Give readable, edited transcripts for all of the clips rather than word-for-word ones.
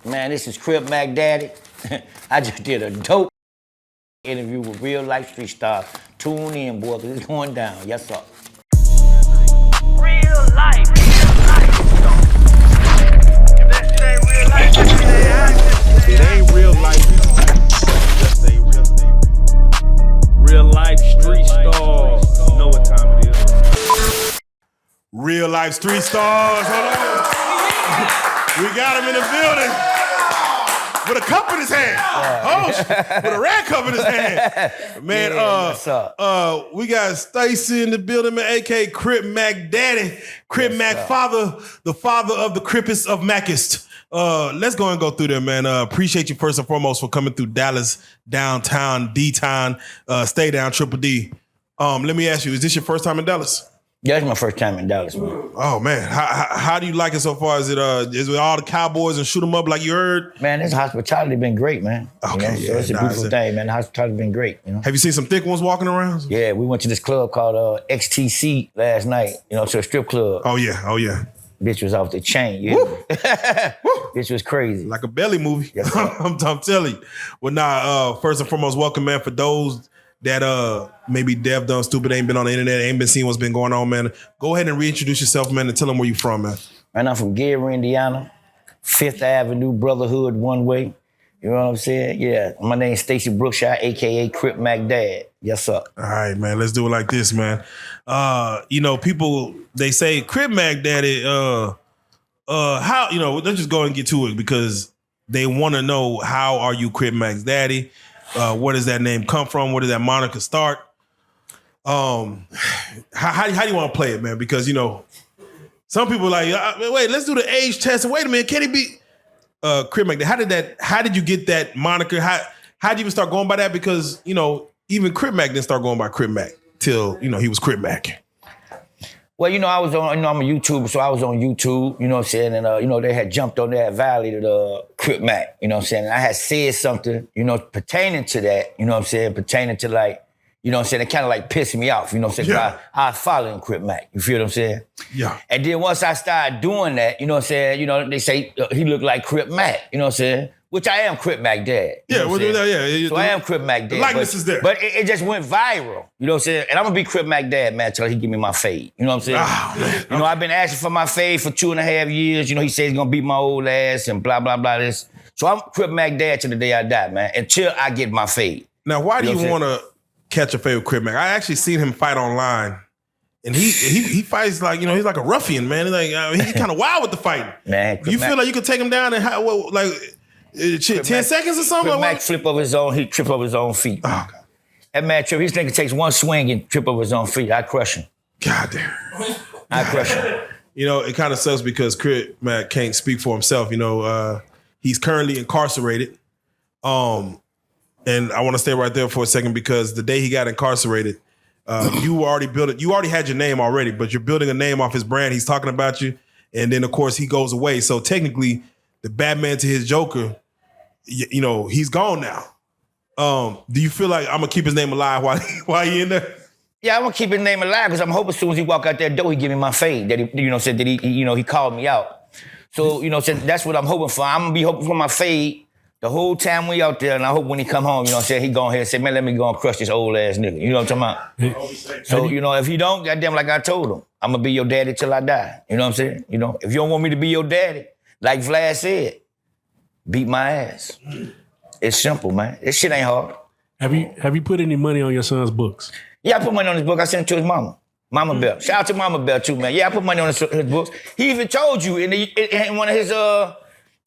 Man, this is Crip Mac Daddy. I just did a dope interview with Real Life Street Stars. Tune in, boy, because it's going down. Yes, sir. Real life. If that shit ain't real life, it ain't real life. Just say real life street stars. You know what time it is. Real life street stars. Hold on. We got him in the building with a cup in his hand. With a red cup in his hand. Man, what's up? We got Stacy in the building, man, aka Crip Mac Daddy. Crip Mac father, the father of the Crippest of Macist. Let's go and go through there, man. Appreciate you first and foremost for coming through Dallas, downtown, D-Town, stay down, Triple D. Let me ask you, is this your first time in Dallas? Yeah, it's my first time in Dallas, man. Oh man, how do you like it so far? Is it with all the cowboys and shoot 'em up like you heard? Man, this hospitality been great, man. Okay, so it's a beautiful thing, man. The hospitality been great, you know. Have you seen some thick ones walking around? Yeah, we went to this club called XTC last night, to a strip club. Oh yeah. Bitch was off the chain, yeah. Bitch was crazy. Like a belly movie. Yes, I'm telling you. Well, first and foremost, welcome, man, for those that maybe deaf, dumb, stupid, ain't been on the internet, ain't been seeing what's been going on, man. Go ahead and reintroduce yourself, man, and tell them where you from, man. Man, I'm from Gary, Indiana, 5th Avenue, Brotherhood, one way. You know what I'm saying? Yeah. My name's Stacy Brookshire, a.k.a. Crip Mac Dad. Yes, sir. All right, man. Let's do it like this, man. People, they say, Crip Mac Daddy, how, let's just go and get to it because they want to know, how are you Crip Mac's daddy? Where does that name come from? Where did that moniker start? How do you want to play it, man? Because, some people are like, wait, let's do the age test. And wait a minute, can he be Crip Mac? How did you get that moniker? How did you even start going by that? Because, even Crip Mac didn't start going by Crip Mac till, he was Crip Mac. Well, I was on, I'm a YouTuber, so I was on YouTube, you know what I'm saying? And, they had jumped on that valley to Crip Mac, you know what I'm saying? And I had said something, pertaining to that, you know what I'm saying? Pertaining to like, you know what I'm saying? It kind of like pissed me off, you know what I'm saying? Yeah. I was following Crip Mac, you feel what I'm saying? Yeah. And then once I started doing that, you know what I'm saying? They say he looked like Crip Mac, you know what I'm saying? Which I am Crip Mac Dad. Yeah, So I am Crip Mac Dad. The likeness is there. But it just went viral. You know what I'm saying? And I'm gonna be Crip Mac Dad, man, till he give me my fade. You know what I'm saying? Oh, man. I've been asking for my fade for 2.5 years. He said he's gonna beat my old ass and blah, blah, blah this. So I'm Crip Mac Dad till the day I die, man, until I get my fade. Now, why do You know you what want to catch a fade with Crip Mac? I actually seen him fight online. And he fights like, he's like a ruffian, man. He's kind of wild with the fighting. Man, you feel like you could take him down and 10 seconds or something? Crip Mac flip over his own, he trip over his own feet. Oh, God. That man trip, his nigga takes one swing and trip over his own feet. I crush him. God damn. I crush him. It kind of sucks because Crip Mac can't speak for himself. He's currently incarcerated. And I want to stay right there for a second because the day he got incarcerated, you already had your name already, but you're building a name off his brand. He's talking about you. And then, of course, he goes away. So technically, the Batman to his Joker, he's gone now. Do you feel like I'm going to keep his name alive while he in there? Yeah, I'm gonna keep his name alive because I'm hoping as soon as he walk out that door, he give me my fade. That he, said that he called me out. So, said that's what I'm hoping for. I'm gonna be hoping for my fade the whole time we out there, and I hope when he come home, he go ahead and say, man, let me go and crush this old ass nigga. You know what I'm talking about? So, if he don't, goddamn, like I told him, I'm gonna be your daddy till I die. You know what I'm saying? If you don't want me to be your daddy, like Vlad said, beat my ass. It's simple, man. This shit ain't hard. Have you put any money on your son's books? Yeah, I put money on his book. I sent it to his mama. Mama Bell. Shout out to Mama Bell too, man. Yeah, I put money on his books. He even told you in one of his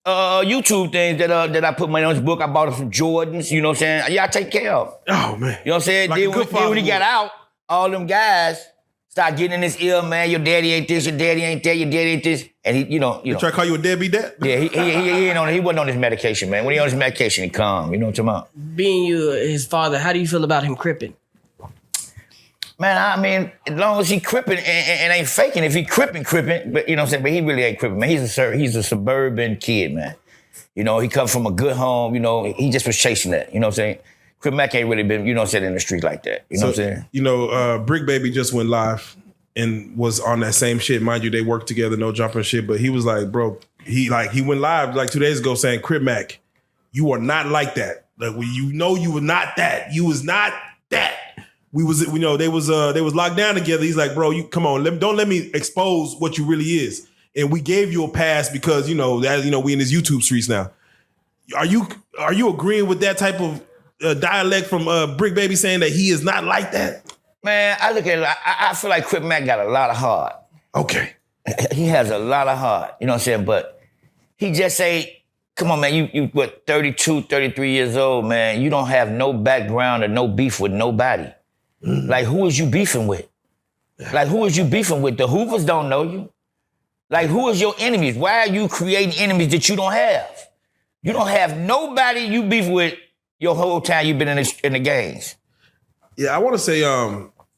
YouTube things that I put money on his book. I bought him some Jordans, you know what I'm saying? Yeah, I take care of him. Oh, man. You know what I'm saying? Like then when he got out, all them guys start getting in his ear, man, your daddy ain't this, your daddy ain't that, your daddy ain't this. And he, He try to call you a deadbeat dad? Yeah, he wasn't on his medication, man. When he on his medication, he calm. You know what I'm talking about? Being his father, how do you feel about him cripping? Man, I mean, as long as he cripping and ain't faking, if he cripping, but you know what I'm saying, but he really ain't cripping, man. He's a suburban kid, man. He come from a good home, he just was chasing that, you know what I'm saying? Crip Mac ain't really been, in the street like that, you know what I'm saying? Brick Baby just went live and was on that same shit. Mind you, they worked together, no jumping shit, but he was like, bro, he went live like 2 days ago saying, Crip Mac, you are not like that. Like you were not that. You was not that. They was locked down together. He's like, bro, you come on, don't let me expose what you really is. And we gave you a pass because we in this YouTube streets now. Are you agreeing with that type of dialect from Brick Baby saying that he is not like that? Man, I look at it, I feel like Crip Mac got a lot of heart. Okay. He has a lot of heart, you know what I'm saying? But he just say, come on, man, you 32, 33 years old, man. You don't have no background or no beef with nobody. Like, who is you beefing with? Like, who is you beefing with? The Hoovers don't know you. Like, who is your enemies? Why are you creating enemies that you don't have? You don't have nobody you beef with your whole time you've been in the gangs. Yeah, I want to say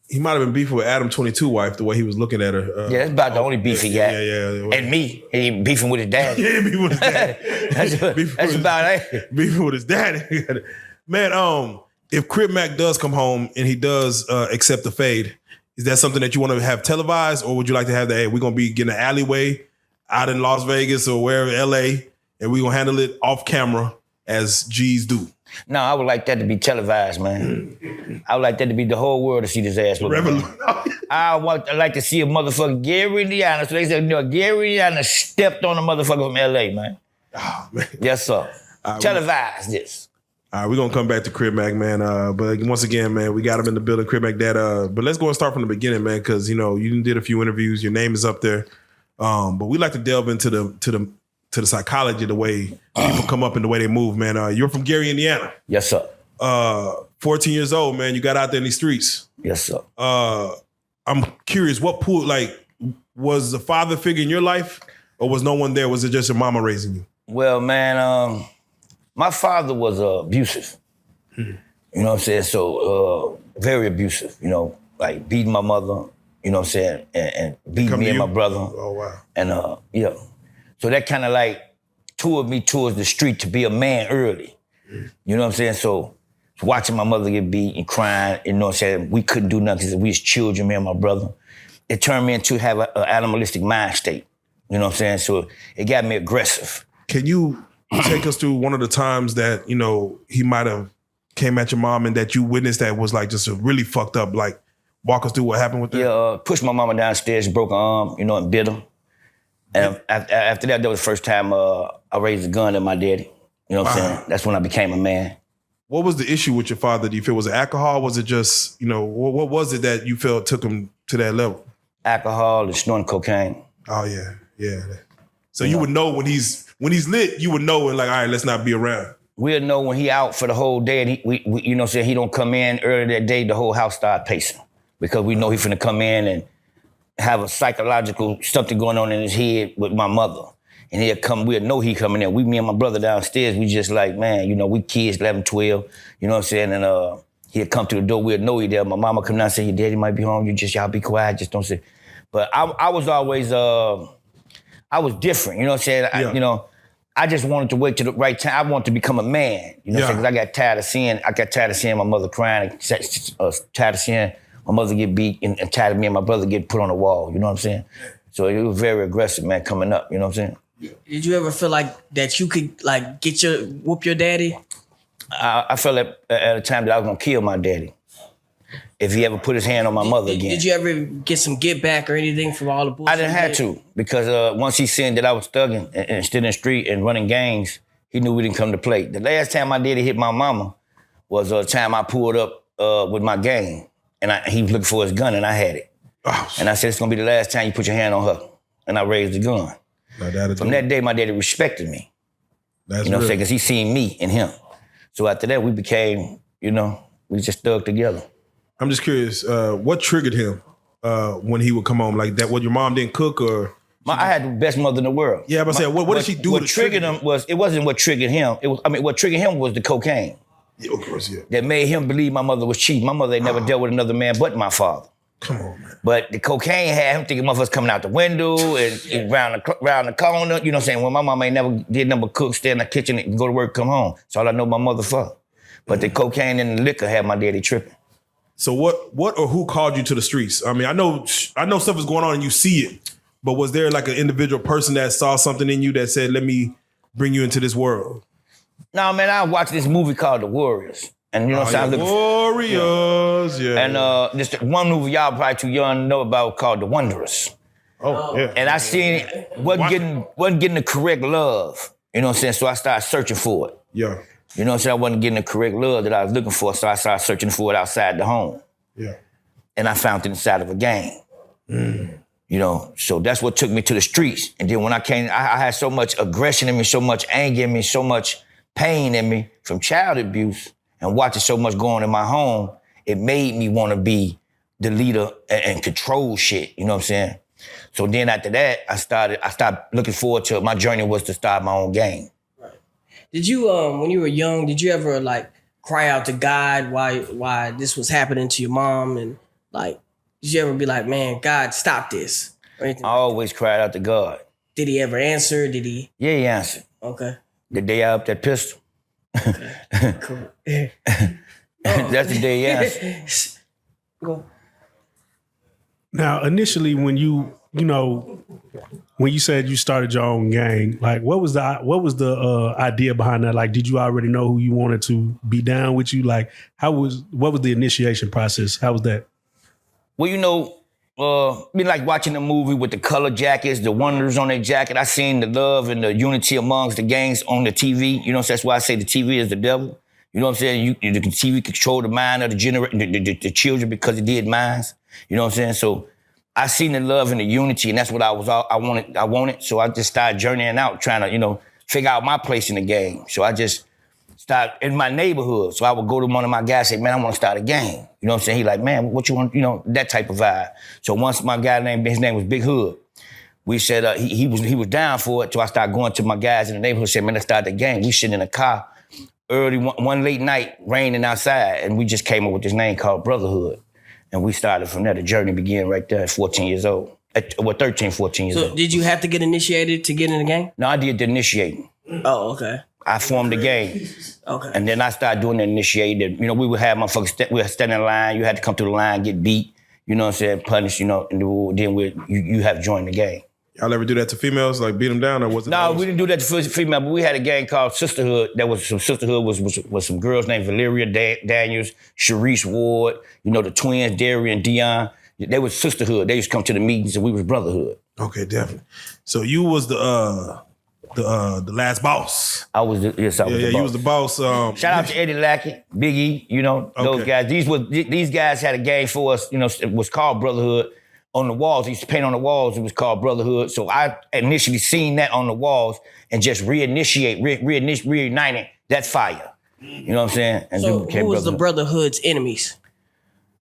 he might have been beefing with Adam 22 wife, the way he was looking at her. Yeah, that's about the only beef he got. Yeah. And me. He beefing with his dad. Yeah, beefing with his dad. that's about it. Beefing with his daddy. Man, if Crip Mac does come home and he does accept the fade, is that something that you want to have televised, or would you like to have that, hey, we're going to be getting an alleyway out in Las Vegas or wherever, LA, and we're going to handle it off camera as G's do? No, I would like that to be televised, man. I would like that to be the whole world to see this ass. I'd like to see a motherfucker, Gary, Indiana. So they said, Gary, Indiana stepped on a motherfucker from LA, man. Oh, man. Yes, sir. Televise this. All right, we're going to come back to Crip Mac, man. But once again, man, we got him in the building, Crip Mac Dad. But let's go and start from the beginning, man, because, you did a few interviews. Your name is up there. But we like to delve into the psychology, the way people come up and the way they move, man. You're from Gary, Indiana. Yes, sir. 14 years old, man. You got out there in these streets. Yes, sir. I'm curious, was the father figure in your life, or was no one there? Was it just your mama raising you? Well, man, my father was abusive. You know what I'm saying? So, very abusive, like beating my mother, you know what I'm saying? And beating me and my brother. Oh, wow. And, so that kind of like toured me towards the street to be a man early. You know what I'm saying? So watching my mother get beat and crying, you know what I'm saying? We couldn't do nothing because we was children, me and my brother. It turned me into have an animalistic mind state. You know what I'm saying? So it got me aggressive. Can you take us through one of the times that, he might have came at your mom and that you witnessed that was like just a really fucked up, like walk us through what happened with that? Yeah, pushed my mama downstairs, she broke her arm, and bit her. And after that was the first time I raised a gun at my daddy. You know what I'm saying? That's when I became a man. What was the issue with your father? Do you feel was it alcohol? Was it just, what was it that you felt took him to that level? Alcohol and snorting cocaine. Oh yeah. So you would know when he's lit, you would know and like, all right, let's not be around. We'll know when he out for the whole day and he don't come in early that day, the whole house start pacing. Because we know he finna come in and have a psychological something going on in his head with my mother. And we'll know he coming in. Me and my brother downstairs, we just like, man, we kids, 11, 12, you know what I'm saying? And he'll come to the door, we'll know he there. My mama come down and say, your daddy might be home, y'all be quiet, just don't say. But I was always, I was different, you know what I'm saying? Yeah. I just wanted to wait till the right time. I wanted to become a man, you know what I'm saying? Because I got tired of seeing my mother crying, tired of seeing my mother get beat and tired of me and my brother get put on the wall, you know what I'm saying? So it was very aggressive, man, coming up, you know what I'm saying? Did you ever feel like that you could like whoop your daddy? I felt at a time that I was gonna kill my daddy if he ever put his hand on my mother again. Did you ever get some get back or anything from all the bullshit? I didn't have to because once he seen that I was thugging and still in the street and running gangs, he knew we didn't come to play. The last time my daddy hit my mama was a time I pulled up with my gang. And he was looking for his gun, and I had it. Oh, and I said, it's going to be the last time you put your hand on her. And I raised the gun. From that day, my daddy respected me. That's you know what I'm saying? Because he seen me and him. So after that, we became, we just stuck together. I'm just curious, what triggered him when he would come home like that? What, your mom didn't cook or? I had the best mother in the world. Yeah, but what did she do? What triggered him it wasn't what triggered him. What triggered him was the cocaine. Yeah, of course, yeah. That made him believe my mother was cheating. My mother ain't never dealt with another man but my father. Come on, man. But the cocaine had him thinking motherfuckers coming out the window and around the corner. You know what I'm saying? When my mama ain't never did nothing but cook, stay in the kitchen, and go to work, come home. That's all I know my mother for. But the cocaine and the liquor had my daddy tripping. So what or who called you to the streets? I mean, I know stuff is going on and you see it, But was there like an individual person that saw something in you that said, let me bring you into this world? No, man, I watched this movie called The Warriors. And you know what I'm saying? Warriors, yeah. And this one movie y'all probably too young to know about called The Wanderers. Oh, yeah. And I seen it, wasn't getting the correct love. You know what I'm saying? So I started searching for it. Yeah. You know what I'm saying? I wasn't getting the correct love that I was looking for, so I started searching for it outside the home. Yeah. And I found it inside of a gang. You know, so that's what took me to the streets. And then when I came, I had so much aggression in me, so much anger in me, so much pain in me from child abuse and watching so much going on in my home, it made me want to be the leader and control shit, you know what I'm saying? So then after that, I started looking forward to, my journey was to start my own gang. Right. Did you, when you were young, did you ever like cry out to God why this was happening to your mom? And like, did you ever be like, man, God, stop this? Or anything? I always cried out to God. Did he ever answer? Did he? Yeah, he answered. Okay. The day I upped that pistol. Cool. That's the day he answered. Go. Now, initially, when you said you started your own gang, like what was the idea behind that? Like, did you already know who you wanted to be down with you? Like, what was the initiation process? How was that? Well, you know, me like watching the movie with the color jackets, the wonders on their jacket. I seen the love and the unity amongst the gangs on the TV. You know, so that's why I say the TV is the devil. You know what I'm saying? The TV control the mind of the children because it did minds. You know what I'm saying? So I seen the love and the unity, and that's what I wanted. So I just started journeying out, trying to, you know, figure out my place in the game. So I just started in my neighborhood. So I would go to one of my guys and say, man, I want to start a gang. You know what I'm saying? He like, man, what you want, you know, that type of vibe. So once my guy his name was Big Hood, we said he was down for it. So I started going to my guys in the neighborhood, said, man, let's start the gang. We sitting in a car early one late night, raining outside, and we just came up with this name called Brotherhood. And we started from there. The journey began right there at 14 years old. 13, 14 years old. So did you have to get initiated to get in the gang? No, I did the initiating. Oh, okay. I formed the gang. Okay. And then I started doing the initiating. You know, we would have motherfuckers, we would stand in line, you had to come through the line, get beat, you know what I'm saying, punished, you know, and then you have joined the gang. Y'all ever do that to females, like beat them down, or was it? No, we didn't do that to female, but we had a gang called Sisterhood. Sisterhood was some girls named Valeria Daniels, Sharice Ward, you know, the twins, Derry and Dion. They was Sisterhood. They used to come to the meetings and we was Brotherhood. Okay, definitely. So you was the last boss. I was the boss. You was the boss. Shout out to Eddie Lackett, Big E, you know, those guys. These guys had a gang for us, you know, it was called Brotherhood. On the walls, they used to paint on the walls, it was called Brotherhood. So I initially seen that on the walls and just reignited that fire. You know what I'm saying? And so who was the Brotherhood's enemies?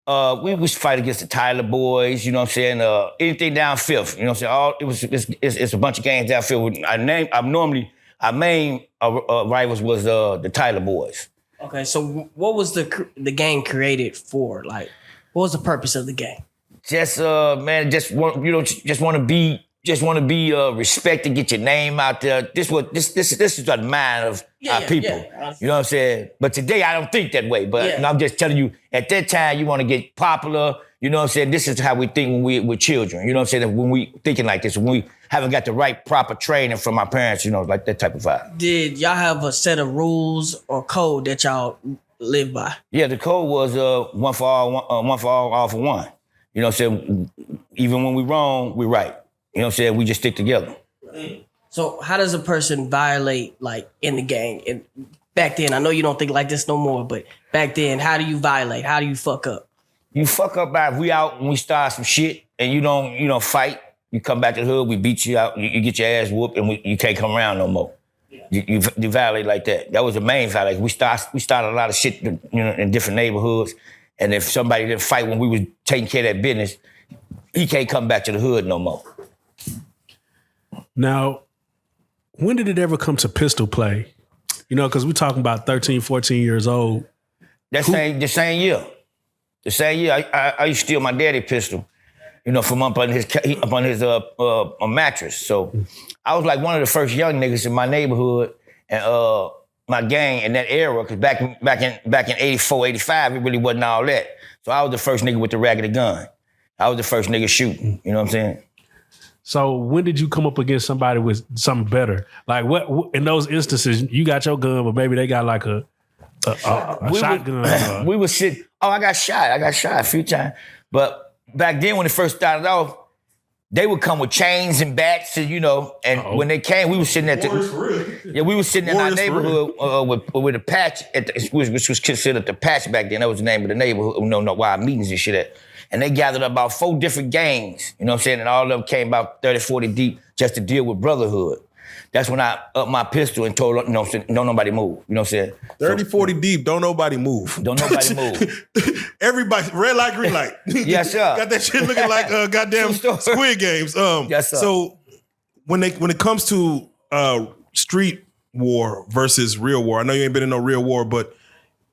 We used to fight against the Tyler boys, you know what I'm saying? Anything down Fifth, you know what I'm saying? It's a bunch of gangs down Fifth. Our main rivals was the Tyler boys. Okay, so what was the gang created for? Like, what was the purpose of the gang? Just want to be respected, get your name out there. This is the mind of our people. Yeah. You know what I'm saying? But today I don't think that way. But I'm just telling you, at that time you want to get popular. You know what I'm saying? This is how we think when we're children. You know what I'm saying? When we thinking like this, when we haven't got the right proper training from our parents, you know, like that type of vibe. Did y'all have a set of rules or code that y'all live by? Yeah, the code was one for all for one. You know what I'm saying? Even when we wrong, we right. You know what I'm saying? We just stick together. So how does a person violate, like, in the gang? And back then, I know you don't think like this no more, but back then, how do you violate? How do you fuck up? You fuck up by if we out and we start some shit and you don't fight, you come back to the hood, we beat you out, you get your ass whooped and you can't come around no more. You violate like that. That was the main violation. We started a lot of shit, you know, in different neighborhoods. And if somebody didn't fight when we was taking care of that business, he can't come back to the hood no more. Now, when did it ever come to pistol play? You know, because we're talking about 13, 14 years old. The same year. The same year, I used to steal my daddy pistol, you know, from up on his mattress. So I was like one of the first young niggas in my neighborhood and my gang in that era, because back in 84, 85, it really wasn't all that. So I was the first nigga with the raggedy gun. I was the first nigga shooting, you know what I'm saying? So when did you come up against somebody with something better? Like what in those instances, you got your gun, but maybe they got like a shotgun. We would sit. Oh, I got shot. I got shot a few times. But back then, when it first started off, they would come with chains and bats, and when they came, we were sitting at we were sitting in our neighborhood with a patch which was considered the patch back then. That was the name of the neighborhood. Wild meetings and shit at. And they gathered about 4 different gangs, you know what I'm saying? And all of them came about 30, 40 deep just to deal with Brotherhood. That's when I upped my pistol and told, don't nobody move. You know what I'm saying? 30, 40 deep, don't nobody move. Don't nobody move. Everybody, red light, green light. Yes, sir. Got that shit looking like goddamn Squid Games. Yes, sir. So when it comes to street war versus real war, I know you ain't been in no real war, but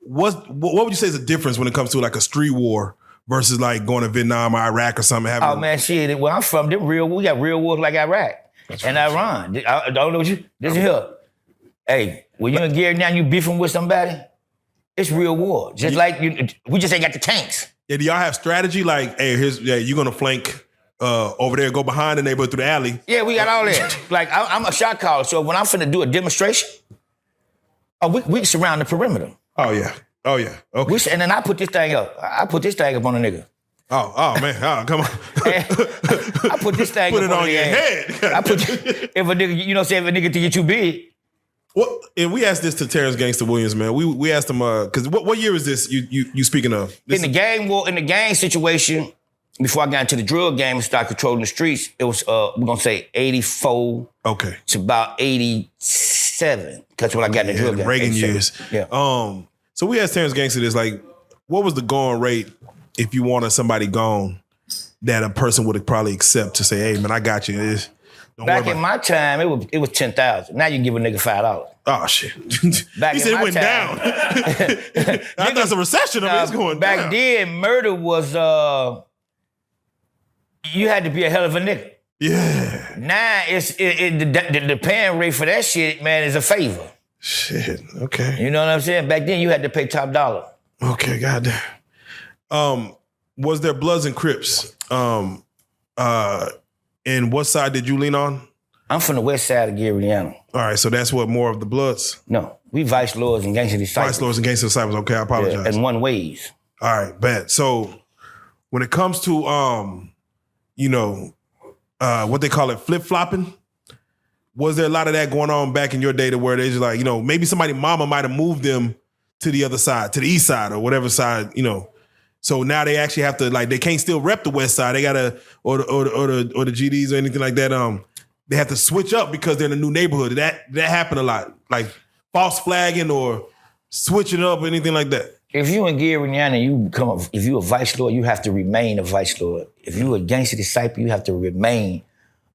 what would you say is the difference when it comes to like a street war versus like going to Vietnam or Iraq or something? Oh man, shit. Where I'm from, we got real wars like Iraq and Iran. I don't know what this is here. Hey, when you're in Gary now, you beefing with somebody, it's real war. Just like we just ain't got the tanks. Yeah, do y'all have strategy? Like, hey, you're gonna flank over there, go behind the neighborhood through the alley. Yeah, we got all that. Like I'm a shot caller, so when I'm finna do a demonstration, we surround the perimeter. Oh yeah. Okay. And then I put this thing up. I put this thing up on a nigga. Oh man. Oh, come on. I put this thing put up it on your head. if a nigga, if a nigga think it's too big. Well, and we asked this to Terrence Gangster Williams, man. We asked him because what year is this you speaking of? In the gang situation, before I got into the drug game and started controlling the streets, it was we're gonna say 84. Okay. To about 87. That's when I got in the drug game. Reagan years. Yeah. So we asked Terrence Gangster this, like, what was the going rate if you wanted somebody gone that a person would probably accept to say, hey, man, I got you. Back in my time, it was 10,000. Now you give a nigga $5. Oh, shit. Back he said it went time, down. I thought it's a recession. It's going back down. then, murder was, you had to be a hell of a nigga. Yeah. Now, the paying rate for that shit, man, is a favor. Shit, okay. You know what I'm saying? Back then, you had to pay top dollar. Okay, goddamn. Was there Bloods and Crips? And what side did you lean on? I'm from the west side of Gary, Indiana. All right, so that's what, more of the Bloods? No, we vice lords and gangster disciples. Vice lords and gangster disciples, okay, I apologize. Yeah, in one ways. All right, bad. So when it comes to, what they call it, flip-flopping, was there a lot of that going on back in your day to where they're just like, maybe somebody mama might have moved them to the other side, to the east side or whatever side, So now they actually have to, like, they can't still rep the west side. They gotta, or the GDs or anything like that. They have to switch up because they're in a new neighborhood. That happened a lot, like false flagging or switching up or anything like that. If you in Gary, Indiana, if you a vice lord, you have to remain a vice lord. If you a gangster disciple, you have to remain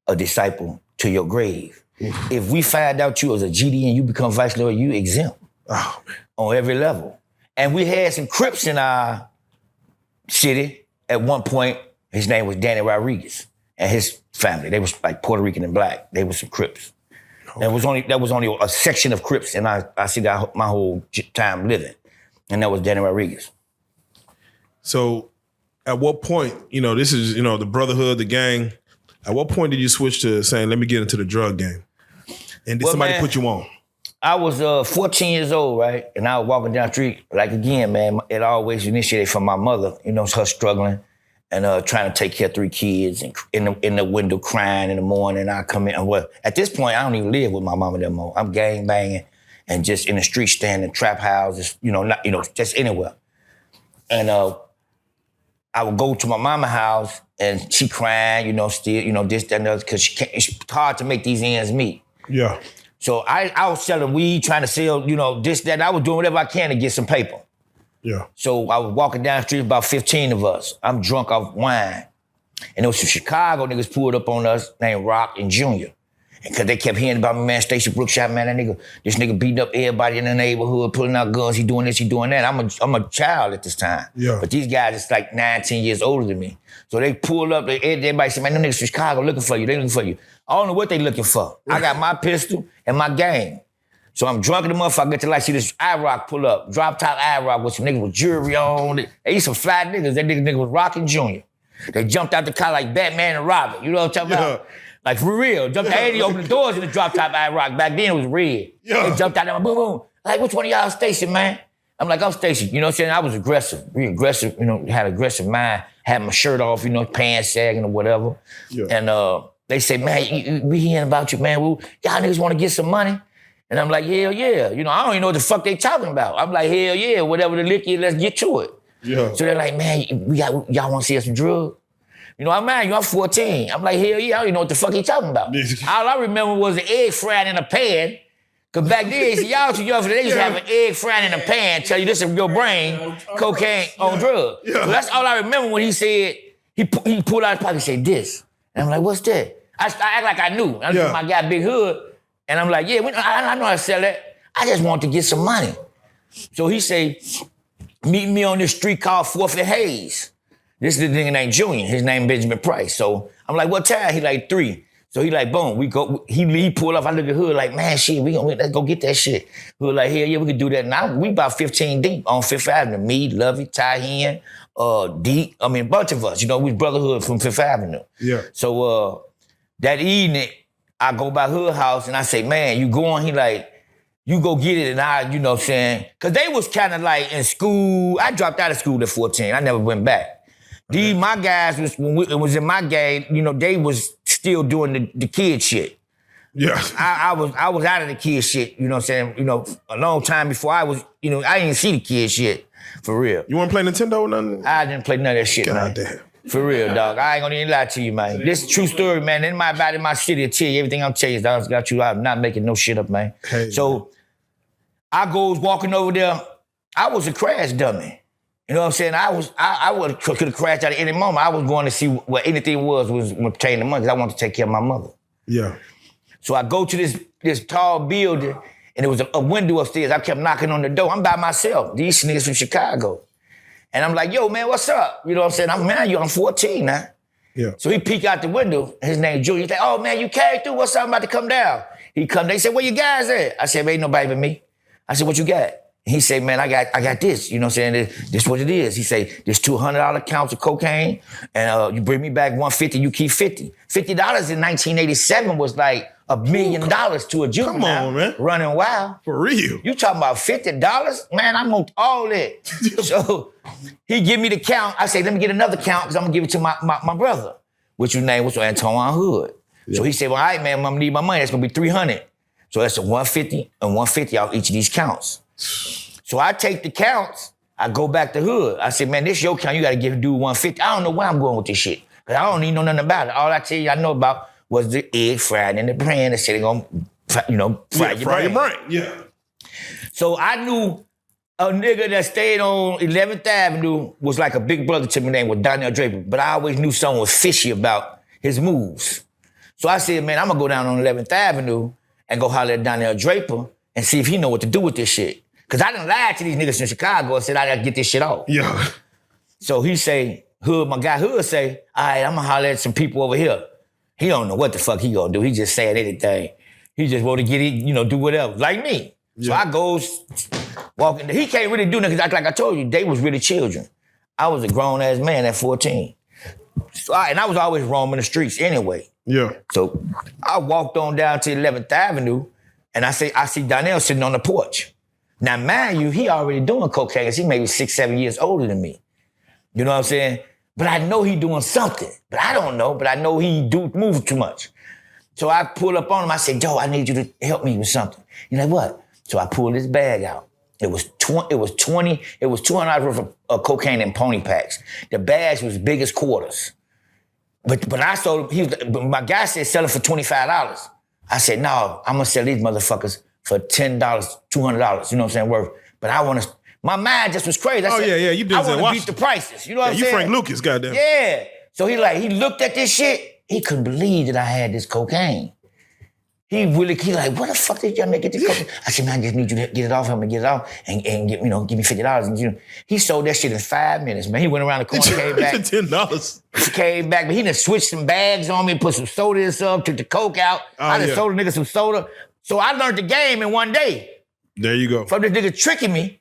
a disciple to your grave. If we find out you as a GD and you become vice lord, you exempt. Oh, man. On every level. And we had some Crips in our city at one point. His name was Danny Rodriguez and his family. They was like Puerto Rican and black. They were some Crips. Okay. That was only a section of Crips, and I see that my whole time living. And that was Danny Rodriguez. So at what point, this is, the Brotherhood, the gang, at what point did you switch to saying, let me get into the drug game? And did somebody put you on? I was 14 years old, right? And I was walking down the street, like again, man, it always initiated from my mother, her struggling and trying to take care of 3 kids and in the window crying in the morning. And I come in, well, at this point, I don't even live with my mama anymore. I'm gang banging and just in the street standing, trap houses, just anywhere. And I would go to my mama's house and she crying, still, this, that, and the other, because it's hard to make these ends meet. Yeah. So I was selling weed, trying to sell, this, that. I was doing whatever I can to get some paper. Yeah. So I was walking down the street, about 15 of us. I'm drunk off wine. And there was some Chicago niggas pulled up on us named Rock and Junior. Because they kept hearing about me, man, Stacy, Brookshire, man, this nigga beating up everybody in the neighborhood, pulling out guns, he doing this, he doing that. I'm a child at this time. Yeah. But these guys is like 9, 10 years older than me. So they pulled up, everybody said, man, them niggas from Chicago looking for you, they looking for you. I don't know what they looking for. I got my pistol and my gang. So I'm drunk in the motherfucker, I get to see this IROC pull up, drop top IROC with some niggas with jewelry on. They used some fly niggas, that nigga was Rock and Junior. They jumped out the car like Batman and Robin, you know what I'm talking about? Like for real. Jumped out, he opened the doors in the drop top I rock. Back then it was red. Yeah. They jumped out there, boom, boom. Like, which one of y'all Stacy, man? I'm like, I'm Stacy. You know what I'm saying? I was aggressive, real aggressive, had an aggressive mind, had my shirt off, pants sagging or whatever. Yeah. And they say, man, we hearing about you, man. Y'all niggas want to get some money? And I'm like, hell yeah. I don't even know what the fuck they talking about. I'm like, hell yeah, whatever the lick is, let's get to it. Yeah. So they're like, man, y'all want to see us some drugs? I'm mad, I'm 14. I'm like, hell yeah, I don't even know what the fuck he talking about. All I remember was an egg frying in a pan. Cause back then, y'all too young for that. They used to have an egg frying in a pan, tell you this is your brain, cocaine on drugs. Yeah. So that's all I remember when he said, he pulled out his pocket and said this. And I'm like, what's that? I act like I knew. I my guy Big Hood. And I'm like, yeah, I know how to sell that. I just want to get some money. So he say, meet me on this street called 4th and Hayes. This is the nigga named Junior. His name Benjamin Price. So I'm like, what time? He like 3. So he like, boom, we go. He pull off. I look at Hood like, man, shit, let's go get that shit. Hood like, hell yeah, we can do that now. We about 15 deep on 5th Avenue. Me, Lovey, Ty Hen, Deep. A bunch of us. We Brotherhood from 5th Avenue. Yeah. So that evening, I go by Hood house and I say, man, you going? He like, you go get it and I, what I'm saying? Cause they was kind of like in school. I dropped out of school at 14. I never went back. These, my guys, it was in my gang, they was still doing the kid shit. Yeah. I was out of the kid shit, what I'm saying? A long time before I was, I didn't see the kid shit, for real. You want to play Nintendo or nothing? I didn't play none of that shit, man. God damn. For real, dog. I ain't gonna even lie to you, man. This is a true story, man. In my body, my city, I tell you everything I'm telling you. I got you. I'm not making no shit up, man. Hey, so I goes walking over there. I was a crash dummy. You know what I'm saying? I could have crashed out at any moment. I was going to see what anything was pertaining to money because I wanted to take care of my mother. Yeah. So I go to this tall building and there was a window upstairs. I kept knocking on the door. I'm by myself. These niggas from Chicago. And I'm like, yo, man, what's up? You know what I'm saying? I'm 14 now. Yeah. So he peeked out the window. His name Junior. He's like, oh, man, you came through. What's up? I'm about to come down. He come down. He said, where you guys at? I said, ain't nobody but me. I said, what you got? He said, man, I got this. You know what I'm saying? This what it is. He said, there's $200 counts of cocaine, and you bring me back $150, you keep $50. $50 in 1987 was like $1 million to a juvenile. Come on, man. Running wild. For real. You talking about $50? Man, I'm on all that. So he give me the count. I say, let me get another count because I'm going to give it to my brother, which his name was Antoine Hood. Yeah. So he said, well, all right, man, I'm going to need my money. That's going to be $300. So that's a $150 and $150 off each of these counts. So I take the counts, I go back to Hood. I said, man, this your count, you gotta give dude $150. I don't know where I'm going with this shit. Cause I don't even know nothing about it. All I tell you I know about was the egg fried in the pan. They said they gonna, fry your brain. Yeah. So I knew a nigga that stayed on 11th Avenue was like a big brother to me named was Donnell Draper. But I always knew something was fishy about his moves. So I said, man, I'm gonna go down on 11th Avenue and go holler at Donnell Draper and see if he know what to do with this shit. Cause I done lied to these niggas in Chicago and said I gotta get this shit off. Yeah. So he say, Hood, my guy Hood say, all right, I'm gonna holler at some people over here. He don't know what the fuck he gonna do. He just saying anything. He just want to get it, do whatever, like me. Yeah. So I goes walking. He can't really do nothing. Cause like I told you, they was really children. I was a grown ass man at 14. So and I was always roaming the streets anyway. Yeah. So I walked on down to 11th Avenue and I see Donnell sitting on the porch. Now, mind you, he already doing cocaine because he maybe 6-7 years older than me. You know what I'm saying? But I know he doing something. But I don't know. But I know he do move too much. So I pull up on him. I said, Joe, I need you to help me with something. He's like, what? So I pulled his bag out. It was $200 worth of cocaine in pony packs. The bags was big as quarters. But I sold him, my guy said sell it for $25. I said, no, I'm gonna sell these motherfuckers for $10, $200, you know what I'm saying, worth. But I want to, my mind just was crazy. I said, you did I want to beat the prices. You know what I'm saying? You Frank Lucas, goddamn. Yeah. So he looked at this shit. He couldn't believe that I had this cocaine. He like, what the fuck did y'all make get this cocaine? I said, man, I just need you to get it off him and get it off and get, give me $50. And he sold that shit in 5 minutes, man. He went around the corner, came back. $10. He came back, but he done switched some bags on me, put some soda in some, took the coke out. I done sold a nigga some soda. So I learned the game in one day. There you go. From this nigga tricking me.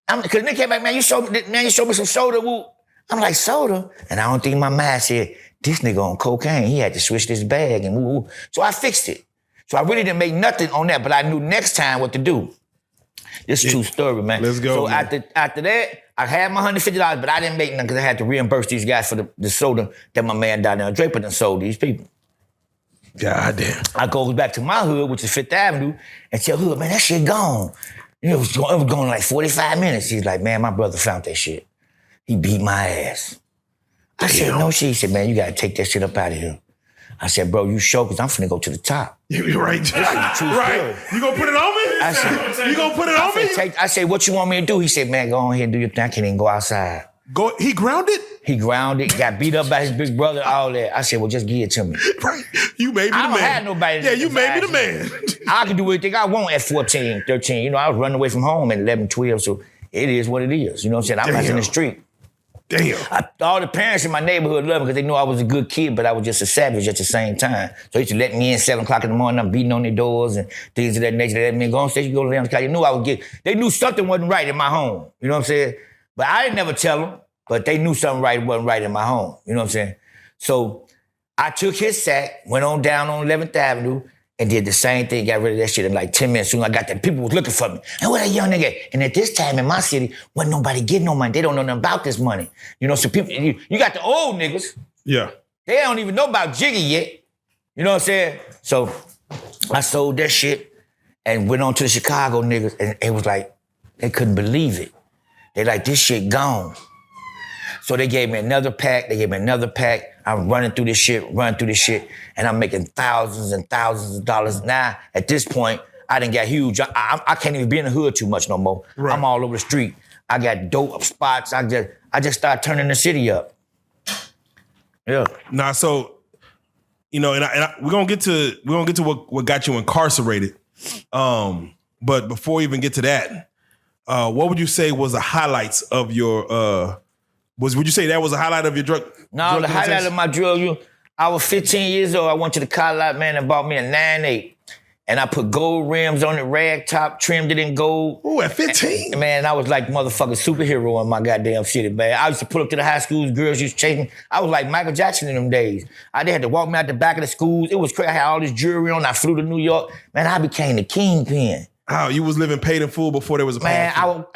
Cause nigga came back, man, you showed me some soda. Woo. I'm like, soda? And I don't think my mind said, this nigga on cocaine. He had to switch this bag and woo. So I fixed it. So I really didn't make nothing on that, but I knew next time what to do. This is true story, man. Let's go. So man. after that, I had my $150, but I didn't make nothing because I had to reimburse these guys for the soda that my man down there Draper done sold these people. God damn. I goes back to my hood, which is Fifth Avenue, and tell hood, man, that shit gone. It was going like 45 minutes. He's like, man, my brother found that shit. He beat my ass. I said, no shit. He said, man, you gotta take that shit up out of here. I said, bro, you sure? Because I'm finna go to the top. You're right. Right. You gonna put it on me? I said, you gonna put it on me? I said, what you want me to do? He said, man, go on here and do your thing. I can't even go outside. He grounded? He grounded, got beat up by his big brother, all that. I said, well, just give it to me. Right. You made me the man. I don't have nobody. Yeah, you made me the man. I can do anything I want at 14, 13. You know, I was running away from home at 11, 12, so it is what it is. You know what I'm saying? I'm not in the street. Damn. All the parents in my neighborhood loved me because they knew I was a good kid, but I was just a savage at the same time. So they used to let me in 7 o'clock in the morning. I'm beating on their doors and things of that nature. They let me go on stage, go down the car. They knew I would get. They knew something wasn't right in my home. You know what I'm saying? But I didn't never tell them. But they knew something wasn't right in my home. You know what I'm saying? So I took his sack, went on down on 11th Avenue, and did the same thing, got rid of that shit in like 10 minutes. Soon I got there, people was looking for me. And where that young nigga? And at this time in my city, wasn't nobody getting no money. They don't know nothing about this money. You know, so people, you got the old niggas. Yeah. They don't even know about Jiggy yet. You know what I'm saying? So I sold that shit and went on to the Chicago niggas, and it was like, they couldn't believe it. They like, this shit gone. So they gave me another pack, I'm running through this shit, and I'm making thousands and thousands of dollars. Now, at this point, I done got huge. I can't even be in the hood too much no more. Right. I'm all over the street. I got dope spots. I just started turning the city up. Yeah. Nah, so, you know, and we're gonna get to what got you incarcerated. But before we even get to that, what would you say was the highlights of your would you say that was a highlight of your drug? No, the highlight of my drug, I was 15 years old. I went to the car lot, man, and bought me a 9.8. And I put gold rims on it, rag top, trimmed it in gold. Ooh, at 15? And, man, I was like motherfucking superhero in my goddamn city, man. I used to pull up to the high schools, girls used to chase me. I was like Michael Jackson in them days. They had to walk me out the back of the schools. It was crazy. I had all this jewelry on. I flew to New York. Man, I became the kingpin. How you was living paid in full before there was a man? I've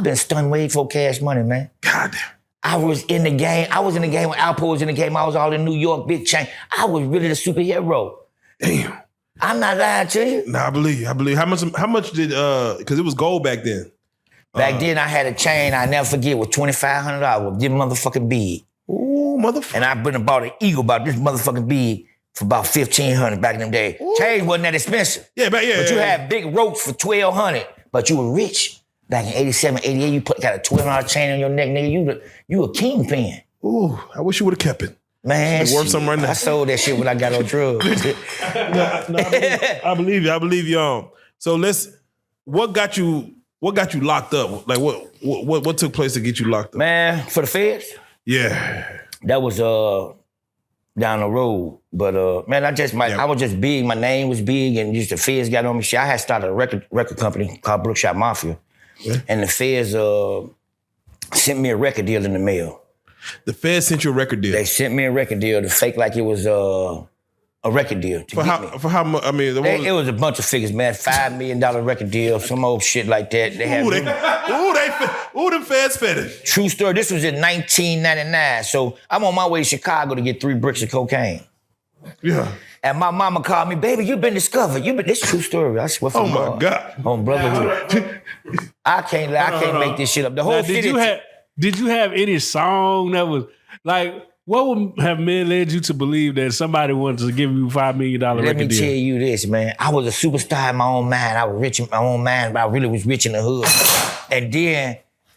been stunned way for Cash Money, man. God damn. I was in the game. I was in the game when Alpo was in the game. I was all in New York, big chain. I was really the superhero. Damn. I'm not lying to you. Nah, I believe. How much did because it was gold back then. Back then I had a chain I never forget was $2,500. This motherfucking big. Ooh, motherfucker. And I been and bought an Eagle about this motherfucking big for about $1,500 back in them days. Ooh. Chains wasn't that expensive. But you had big ropes for $1,200. But you were rich. Back in 87, 88, you got a $1,200 chain on your neck, nigga. You a kingpin. Ooh, I wish you would have kept it. Man, it's worth something right now. I sold that shit when I got on drugs. I believe you. So what got you locked up? Like what took place to get you locked up? Man, for the feds? Yeah. That was down the road. But man, I was just big. My name was big, and just the feds got on me. Shit, I had started a record company called Brookshire Mafia. Yeah. And the feds sent me a record deal in the mail. The feds sent you a record deal? They sent me a record deal to fake like it was a record deal. For how much? I mean, it was a bunch of figures, man. $5 million record deal, some old shit like that. Them feds fed it. True story. This was in 1999. So I'm on my way to Chicago to get 3 bricks of cocaine. Yeah. And my mama called me, baby, you've been discovered. This true story. I swear for my God. On Brotherhood. I can't make this shit up. The whole now, city. Did you have any song that was like, what would have led you to believe that somebody wanted to give you $5 million record deal? Let me tell you this, man. I was a superstar in my own mind. I was rich in my own mind, but I really was rich in the hood. And then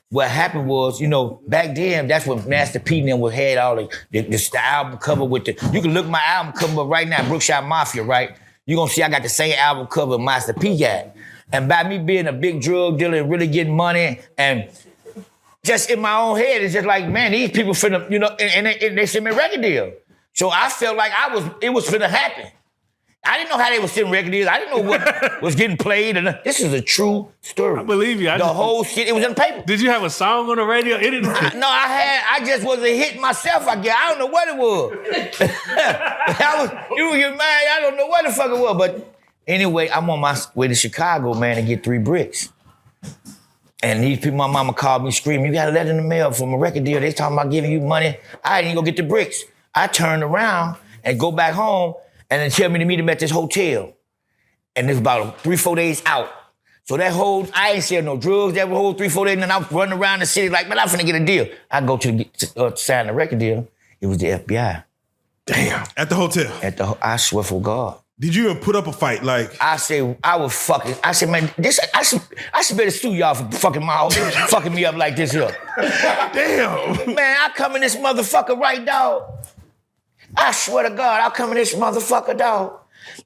what happened was, back then, that's when Master P and them had all the album cover with you can look my album cover up right now, Brookshire Mafia, right? You're going to see I got the same album cover Master P got. And by me being a big drug dealer and really getting money and just in my own head, it's just like, man, these people finna, and they sent me a record deal. So I felt like it was finna happen. I didn't know how they were sending record deals. I didn't know what was getting played. And this is a true story. I believe you. The whole shit, it was in the paper. Did you have a song on the radio? It didn't. I just wasn't hitting myself, I guess. I don't know what it was. You get mad, I don't know what the fuck it was. But anyway, I'm on my way to Chicago, man, to get 3 bricks. And these people, my mama called me screaming, you got a letter in the mail from a record deal. They talking about giving you money. I didn't go get the bricks. I turned around and go back home and then tell me to meet him at this hotel. And it's about 3-4 days out. So that whole, I ain't selling no drugs that whole 3-4 days, and then I'm running around the city like, man, I'm finna get a deal. I go to sign the record deal. It was the FBI. Damn. At the hotel. I swear for God. Did you even put up a fight? Like I said, I said, man, I should better sue y'all for fucking me up like this here. Damn. Man, I come in this motherfucker right, dog. I swear to God, I come in this motherfucker, dog.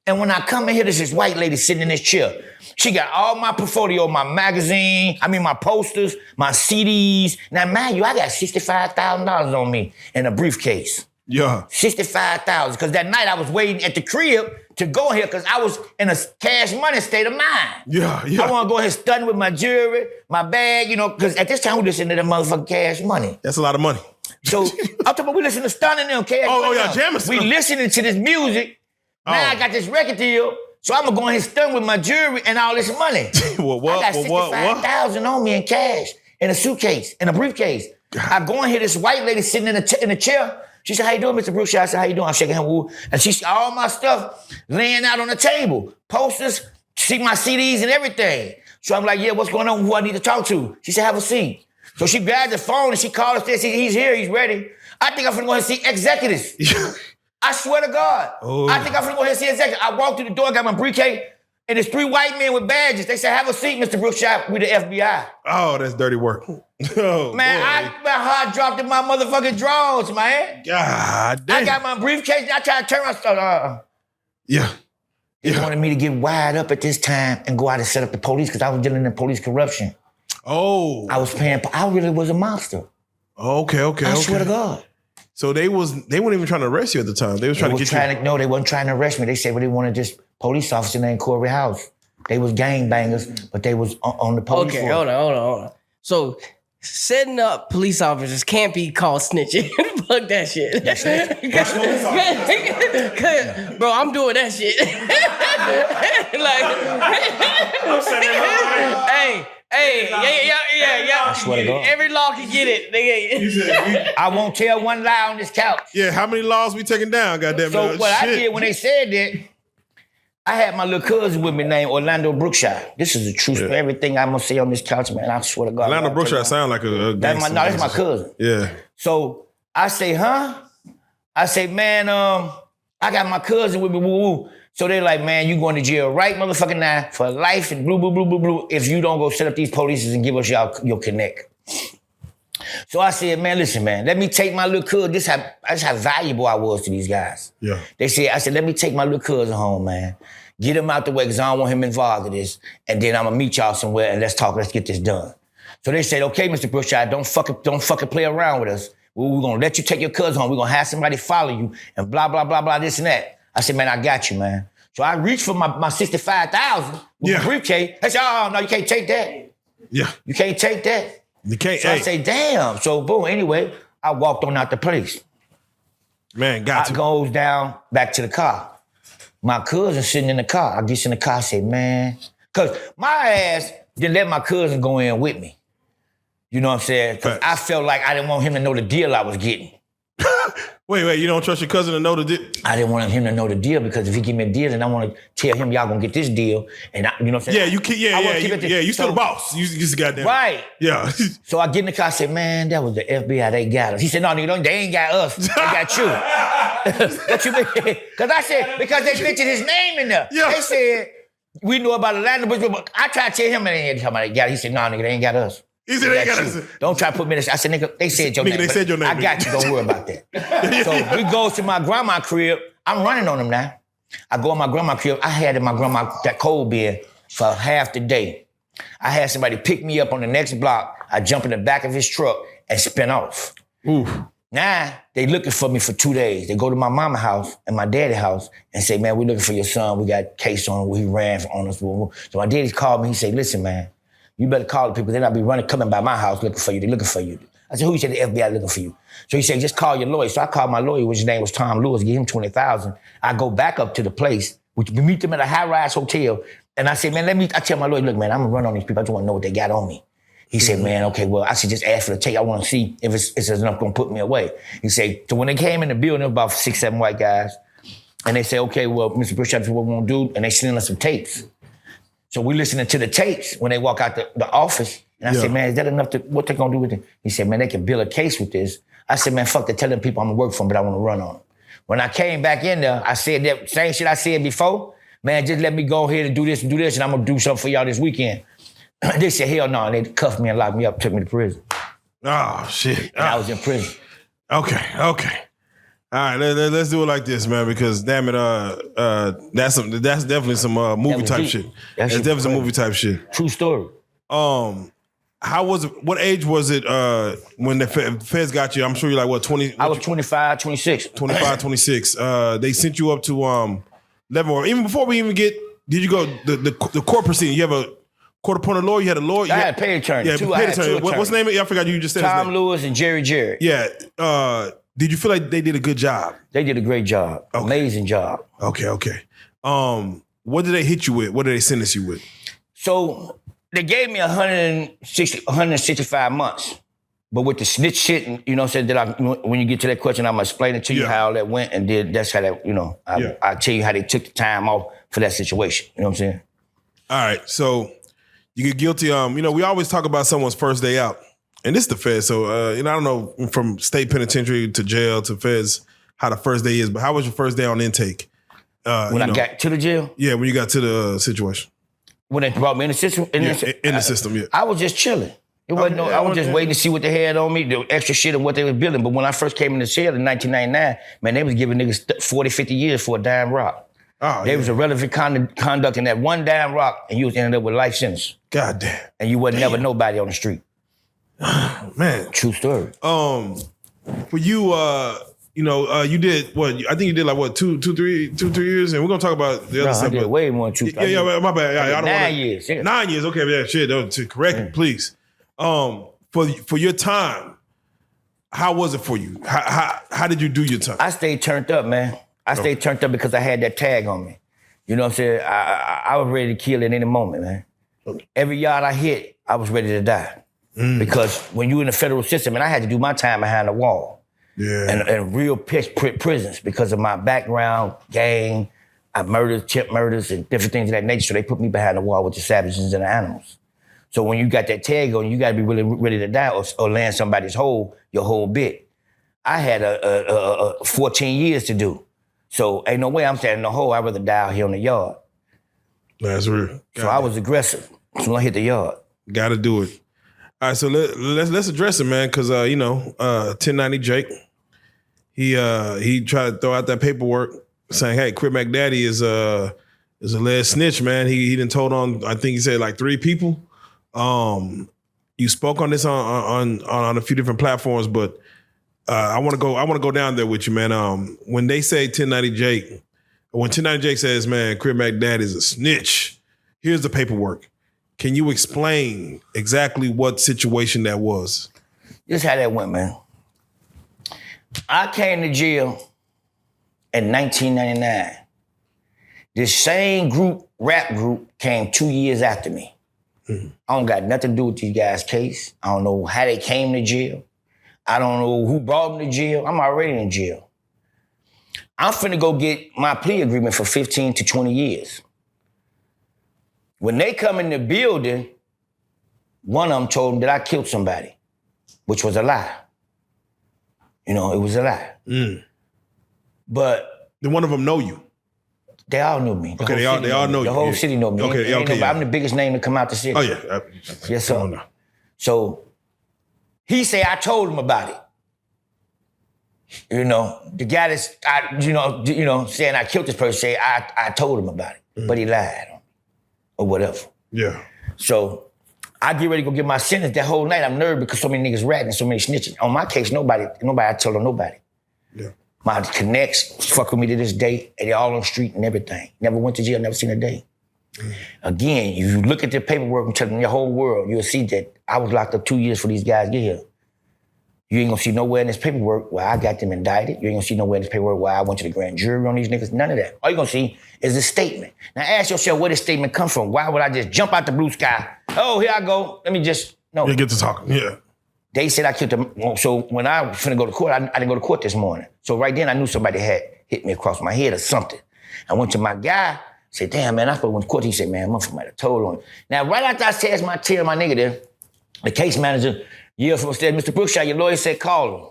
And when I come in here, there's this white lady sitting in this chair. She got all my portfolio, my magazine, my posters, my CDs. Now, mind you, I got $65,000 on me in a briefcase. Yeah. $65,000. Because that night I was waiting at the crib to go here because I was in a cash money state of mind. Yeah. I want to go ahead stunting with my jewelry, my bag, because at this time we listen to that motherfucking cash money. That's a lot of money. So I'm talking about we listen to stunting them cash money. Oh, yeah, jamming. We listening to this music. Now I got this record deal, so I'm gonna go ahead and stun with my jewelry and all this money. I got $65,000 on me in cash, in a suitcase, in a briefcase. I go in here, this white lady sitting in a chair. She said, how you doing, Mr. Brookshire? I said, how you doing? I'm shaking her woo. And she said, all my stuff laying out on the table. Posters, see my CDs and everything. So I'm like, yeah, what's going on? Who I need to talk to? She said, have a seat. So she grabbed the phone and she called us. Said, he's here, he's ready. I think I'm finna go ahead and see executives. I swear to God. Oh. I think I'm finna go ahead and see executives. I walked through the door, got my briefcase, and there's 3 white men with badges. They said, have a seat, Mr. Brookshire, with the FBI. Oh, that's dirty work. Oh, man, my heart dropped in my motherfucking drawers, man. God damn. I got my briefcase, and I tried to turn around. Yeah. They wanted me to get wired up at this time and go out and set up the police because I was dealing in police corruption. Oh. I really was a monster. Okay. I swear to God. So they weren't even trying to arrest you at the time. They was trying to get you. No, they wasn't trying to arrest me. They said, well, they wanted this police officer named Corey House. They was gangbangers, but they was on the police force. Hold on. So setting up police officers can't be called snitching. Fuck that shit. That's Bro, I'm doing that shit. Hey, yeah. I swear to God. Every law can get it. I won't tell one lie on this couch. Yeah, how many laws we taking down, goddamn it? So what I did when they said that, I had my little cousin with me named Orlando Brookshire. This is the truth for everything I'm gonna say on this couch, man. I swear to God. Orlando Brookshire sound like a gangster. That's my cousin. Yeah. So I say, I say, man, I got my cousin with me, woo-woo. So they're like, man, you going to jail right motherfucking now for life and blue, if you don't go set up these polices and give us your connect. So I said, man, listen, man, let me take my little cousin. That's how valuable I was to these guys. Yeah. I said, let me take my little cousin home, man. Get him out the way because I don't want him involved in this. And then I'm going to meet y'all somewhere and let's get this done. So they said, okay, Mr. Brookshire, don't fucking play around with us. We're going to let you take your cousin home. We're going to have somebody follow you and blah, blah, blah, blah, this and that. I said, man, I got you, man. So I reached for my $65,000 with the briefcase. I said, oh, no, you can't take that. Yeah. You can't take that. You can't. So I say, damn. So boom, anyway, I walked on out the place. Man, got you. I goes down back to the car. My cousin sitting in the car. I get in the car, I say, man, because my ass didn't let my cousin go in with me. You know what I'm saying? Because I felt like I didn't want him to know the deal I was getting. Wait, you don't trust your cousin to know the deal? I didn't want him to know the deal because if he give me a deal, then I want to tell him y'all gonna get this deal. And you know what I'm saying? You still the boss. You just goddamn. Right. Yeah. So I get in the car, I said, man, that was the FBI, they got us. He said, no, nigga, they ain't got us. They got you. What you mean? Because I said, because they mentioned his name in there. Yeah. They said, we know about Orlando, but I tried to tell him, and they ain't talking about they got it. He said, no, nigga, they ain't got us. He said they ain't got us. Don't try to put me in this. I said, nigga, they said your name. They said your name. I got you. Don't worry about that. So we go to my grandma's crib. I'm running on him now. I go in my grandma's crib. I had in my grandma that cold beer for half the day. I had somebody pick me up on the next block. I jump in the back of his truck and spin off. Oof. Now, they looking for me for 2 days. They go to my mama house and my daddy house and say, man, we looking for your son. We got a case on him where he ran on us. So my daddy called me. He said, listen, man, you better call the people. They not be coming by my house looking for you. They looking for you. I said, who? He said, the FBI looking for you. So he said, just call your lawyer. So I called my lawyer, which his name was Tom Lewis, give him $20,000. I go back up to the place. We meet them at a high-rise hotel. And I said, man, I tell my lawyer, look, man, I'm gonna run on these people. I just wanna know what they got on me. He said, man, okay, well, I should just ask for the tape. I want to see if it's enough going to put me away. He said, so when they came in the building, there was about 6, 7 white brothers, and they said, okay, well, Mr. Brookshire, this is what we're going to do, and they sent us some tapes. So we listening to the tapes when they walk out the office, and I said, man, is that enough what they going to do with it? He said, man, they can build a case with this. I said, man, fuck, they're telling people I'm going to work for them, but I want to run on them. When I came back in there, I said that same shit I said before, man, just let me go ahead and do this, and I'm going to do something for y'all this weekend. They said, hell no, and they cuffed me and locked me up, took me to prison. Oh, shit. And I was in prison. Okay. All right, let's do it like this, man, because damn it, that's definitely some movie type shit. That's definitely some movie type shit. True story. How was it, what age was it when the feds got you? I'm sure you're like, what, 20? I was 25, 26. 25, 26. They sent you up to Leavenworth. Even before we even did you go, the court proceeding, you have a court-appointed lawyer, you had a lawyer? I had a paid attorney. Yeah, paid attorney. What's the name of it? I forgot you just said Tom his name. Lewis and Jerry Jarrett. Yeah. Did you feel like they did a good job? They did a great job. Okay. Amazing job. Okay. What did they hit you with? What did they sentence you with? So they gave me 165 months. But with the snitch shit, and you know what I'm saying, when you get to that question, I'm going to explain it to you how that went, and that's how that, I'll tell you how they took the time off for that situation. You know what I'm saying? All right, so you get guilty. We always talk about someone's first day out, and this is the feds. So, I don't know from state penitentiary to jail to feds how the first day is, but how was your first day on intake? When I got to the jail? Yeah, when you got to the situation. When they brought me in the system? In the system, yeah. I was just chilling. It wasn't I was just waiting to see what they had on me, the extra shit and what they was building. But when I first came in the jail in 1999, man, they was giving niggas 40, 50 years for a dime rock. Oh, there was a relevant conduct in that one dime rock, and you was ended up with life sentence. God damn. And you wasn't never nobody on the street. Man. True story. For you, you did what? I think you did like what, two, 3 years, and we're gonna talk about the other stuff. I did way more than 2. Yeah, my bad. I don't 9 years. Yeah. 9 years. Okay, yeah, shit. To correct me, please. For your time, how was it for you? How did you do your time? I stayed turned up, man. I stayed turned up because I had that tag on me. You know what I'm saying? I was ready to kill at any moment, man. Every yard I hit, I was ready to die. Because when you in the federal system, and I had to do my time behind the wall. Yeah. And real prisons because of my background, gang, I murdered, chip murders, and different things of that nature. So they put me behind the wall with the savages and the animals. So when you got that tag on, you got to be really ready to die or land somebody's your whole bit. I had a 14 years to do. So ain't no way I'm standing in the hole. I'd rather die out here on the yard. That's real. So I was aggressive. So I hit the yard. Got to do it. All right, so let's address it, man, because 1090 Jake, he tried to throw out that paperwork saying, "Hey, Crip Mac Daddy is a alleged snitch, man. He done told on, I think he said like 3 people. You spoke on this on a few different platforms, but I want to go down there with you, man. When they say 1090 Jake, when 1090 Jake says, man, Crip Mac Dad is a snitch, here's the paperwork. Can you explain exactly what situation that was? This how that went, man. I came to jail in 1999. This same rap group, came 2 years after me. I don't got nothing to do with these guys' case. I don't know how they came to jail. I don't know who brought them to jail. I'm already in jail. I'm finna go get my plea agreement for 15 to 20 years. When they come in the building, one of them told them that I killed somebody, which was a lie. It was a lie. But did one of them know you? They all knew me. They all know you. The whole city know me. Okay. I'm the biggest name to come out the city. Oh yeah. Yes, sir. So he said I told him about it. The guy that's saying I killed this person said I told him about it, but he lied on me or whatever. Yeah. So I get ready to go get my sentence. That whole night, I'm nervous because so many niggas ratting, so many snitching. On my case, nobody I told on nobody. Yeah. My connects fuck with me to this day, and they all on the street and everything. Never went to jail, never seen a day. Again, if you look at the paperwork and tell them the whole world, you'll see that I was locked up 2 years for these guys to get here. You ain't gonna see nowhere in this paperwork where I got them indicted. You ain't gonna see nowhere in this paperwork where I went to the grand jury on these niggas. None of that. All you're gonna see is a statement. Now ask yourself where this statement come from. Why would I just jump out the blue sky? Oh, here I go. Let me just, no. You get to talking, yeah. They said I killed them. So when I was finna go to court, I didn't go to court this morning. So right then I knew somebody had hit me across my head or something. I went to my guy, said, damn, man, I thought went to court. He said, man, motherfucker might have told on him. Now, right after I said my tear, my nigga there, the case manager yelled from upstairs, Mr. Brookshire, your lawyer said call him.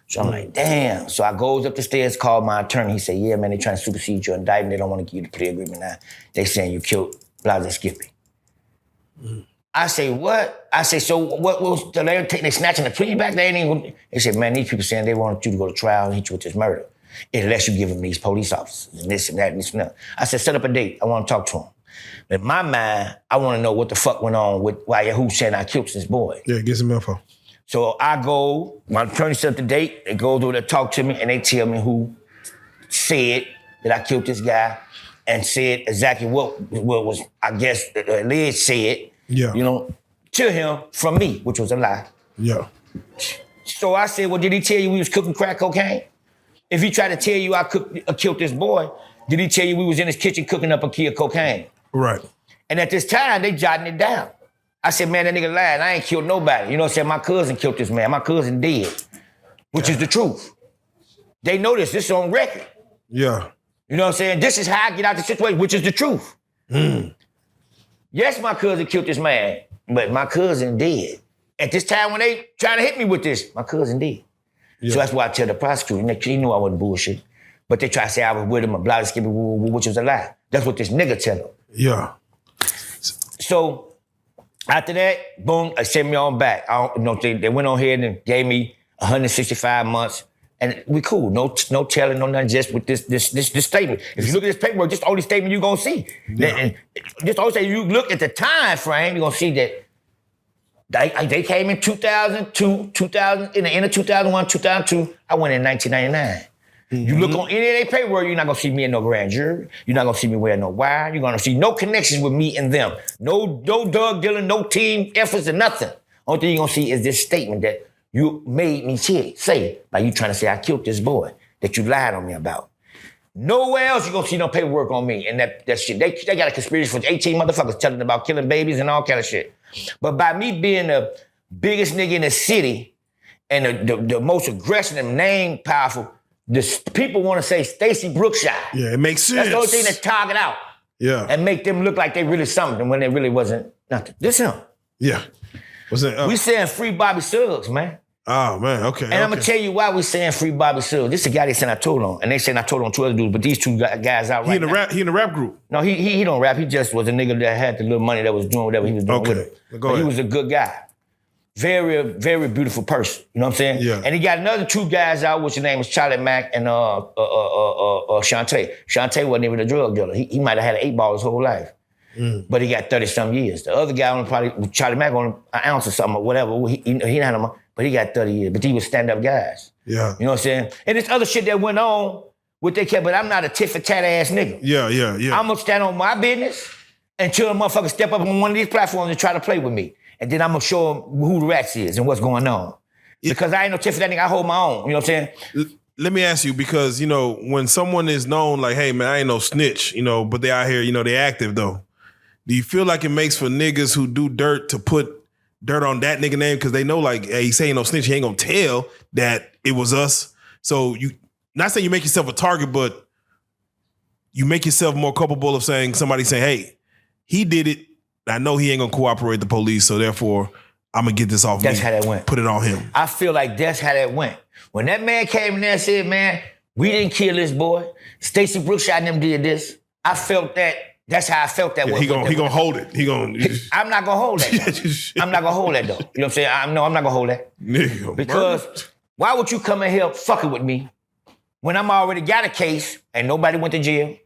So I'm like, damn. So I goes up the stairs, called my attorney. He said, yeah, man, they trying to supersede your indictment. They don't want to give you the plea agreement now. They saying you killed Blah Skippy. I say, what? I say, so what was, they snatching the plea back? They ain't even, they said, man, these people saying they want you to go to trial and hit you with this murder unless you give them these police officers and this and that and this and that. I said, set up a date. I want to talk to him. But in my mind, I want to know what the fuck went on with why who said I killed this boy. Yeah, get some info. So I go, my attorney set up the date, they go through, they talk to me, and they tell me who said that I killed this guy and said exactly what was, I guess, alleged said, Yeah. you know, to him from me, which was a lie. Yeah. So I said, well, did he tell you we was cooking crack cocaine? If he tried to tell you I killed this boy, did he tell you we was in his kitchen cooking up a key of cocaine? Right. And at this time, they jotting it down. I said, man, that nigga lied. I ain't killed nobody. You know what I'm saying? My cousin killed this man. My cousin dead, which is the truth. They know this. This is on record. Yeah. You know what I'm saying? This is how I get out the situation, which is the truth. Yes, my cousin killed this man, but my cousin dead. At this time when they trying to hit me with this, my cousin dead. Yeah. So that's why I tell the prosecutor, he knew I wasn't bullshit. But they try to say I was with him, a Blah Skippy, which was a lie. That's what this nigga tell him. Yeah. So after that, boom, I sent me on back. They went on here and gave me 165 months. And we cool, no telling, no nothing, just with this statement. If you look at this paperwork, this is the only statement you're gonna see. Yeah. And just always say, you look at the time frame, you're gonna see that they came in 2002, 2000, in the end of 2001, 2002, I went in 1999. You look on any of their paperwork, you're not gonna see me in no grand jury. You're not gonna see me wearing no wire. You're gonna see no connections with me and them. No drug dealing, no team efforts or nothing. Only thing you're gonna see is this statement that you made me say by you trying to say I killed this boy that you lied on me about. Nowhere else you gonna see no paperwork on me and that shit. They got a conspiracy for 18 motherfuckers telling about killing babies and all kind of shit. But by me being the biggest nigga in the city and the most aggressive and name powerful, people want to say Stacy Brookshire. Yeah, it makes sense. That's the only thing that target out. Yeah. And make them look like they really something when they really wasn't nothing. This him. Yeah. What's that? We saying free Bobby Suggs, man. Oh, man, okay. And I'm going to tell you why we saying free Bobby Suggs. This is the guy they said I told on. And they said I told on two other dudes, but these two guys out right now. He in the rap group? No, he don't rap. He just was a nigga that had the little money that was doing whatever he was doing with it. Go ahead. He was a good guy. Very, very beautiful person. You know what I'm saying? Yeah. And he got another two guys out, which his name was Charlie Mack and Shantae. Shantae wasn't even a drug dealer. He might have had an 8-ball his whole life. But he got 30-some years. The other guy only probably, Charlie Mack, on an ounce or something or whatever. He didn't have no, but he got 30 years. But he was stand-up guys. Yeah. You know what I'm saying? And there's other shit that went on with their cat, but I'm not a tit-for-tat ass nigga. Yeah. I'm gonna stand on my business until a motherfucker step up on one of these platforms and try to play with me. And then I'm gonna show them who the rats is and what's going on. Because I ain't no tit-for-tat nigga, I hold my own. You know what I'm saying? Let me ask you, because, when someone is known like, hey, man, I ain't no snitch, but they out here, they active, though. Do you feel like it makes for niggas who do dirt to put dirt on that nigga name because they know, like, hey, he's saying no snitch, he ain't gonna tell that it was us. So you, not saying you make yourself a target, but you make yourself more culpable of saying, somebody saying, hey, he did it. I know he ain't gonna cooperate with the police, so therefore I'm gonna get this off That's me. how that went. Put it on him. I feel like that's how that went. When that man came in there and said, man, we didn't kill this boy. Stacy Brookshire and them did this. I felt that. That's how I felt that. Yeah, he gonna hold it. I'm not gonna hold that. I'm not gonna hold that though. You know what I'm saying? I'm not gonna hold that. Nigga, because why would you come in here fucking with me when I'm already got a case and nobody went to jail?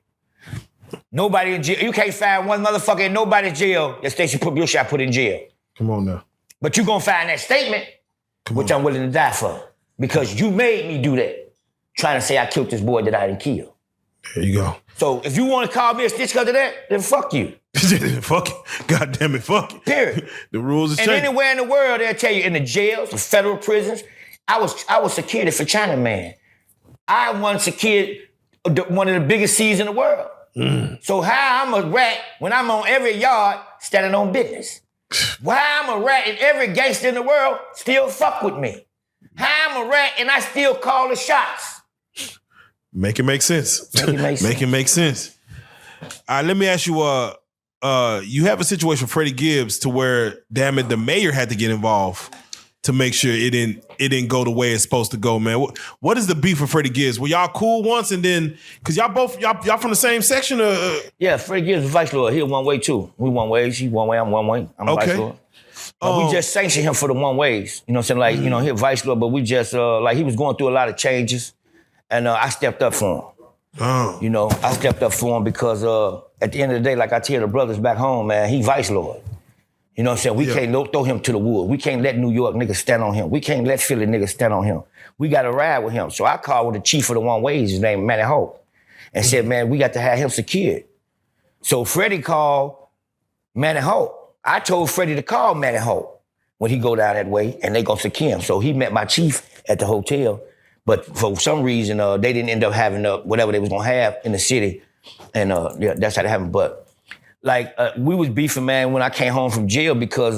Nobody in jail. You can't find one motherfucker in nobody's jail that Stacy Brookshire put in jail. Come on now. But you gonna find that statement, which I'm willing to die for. Because you made me do that. Trying to say I killed this boy that I didn't kill. There you go. So if you want to call me a snitch because of that, then fuck you. Fuck it. God damn it, fuck it. Period. The rules is And changing. anywhere in the world, they'll tell you, in the jails, the federal prisons, I was security for China Man. I once secured one of the biggest C's in the world. So how I'm a rat when I'm on every yard standing on business? Why I'm a rat and every gangster in the world still fuck with me? How I'm a rat and I still call the shots? Make it make sense. Make it make sense. Make it make sense. All right, let me ask you, you have a situation with Freddie Gibbs to where, damn it, the mayor had to get involved to make sure it didn't go the way it's supposed to go, man. What is the beef with Freddie Gibbs? Were y'all cool once and then, cause y'all from the same section? Yeah, Freddie Gibbs is vice lord. He one way too. We one ways. He one way. I'm one way. I'm Okay. vice lord. We just sanctioned him for the one ways. You know what I'm saying? Like, you know, he a vice lord, but we just, like, he was going through a lot of changes. And I stepped up for him. Oh. You know, I stepped up for him because at the end of the day, like I tell the brothers back home, man, he vice lord. You know what I'm saying? We can't throw him to the wolves. We can't let New York niggas stand on him. We can't let Philly niggas stand on him. We got to ride with him. So I called with the chief of the one ways, his name Manny Hope, and said, man, we got to have him secured. So Freddie called Manny Hope. I told Freddie to call Manny Hope when he go down that way, and they gonna secure him. So he met my chief at the hotel, but for some reason, they didn't end up having whatever they was gonna have in the city, and yeah, that's how it happened. But like we was beefing, man, when I came home from jail because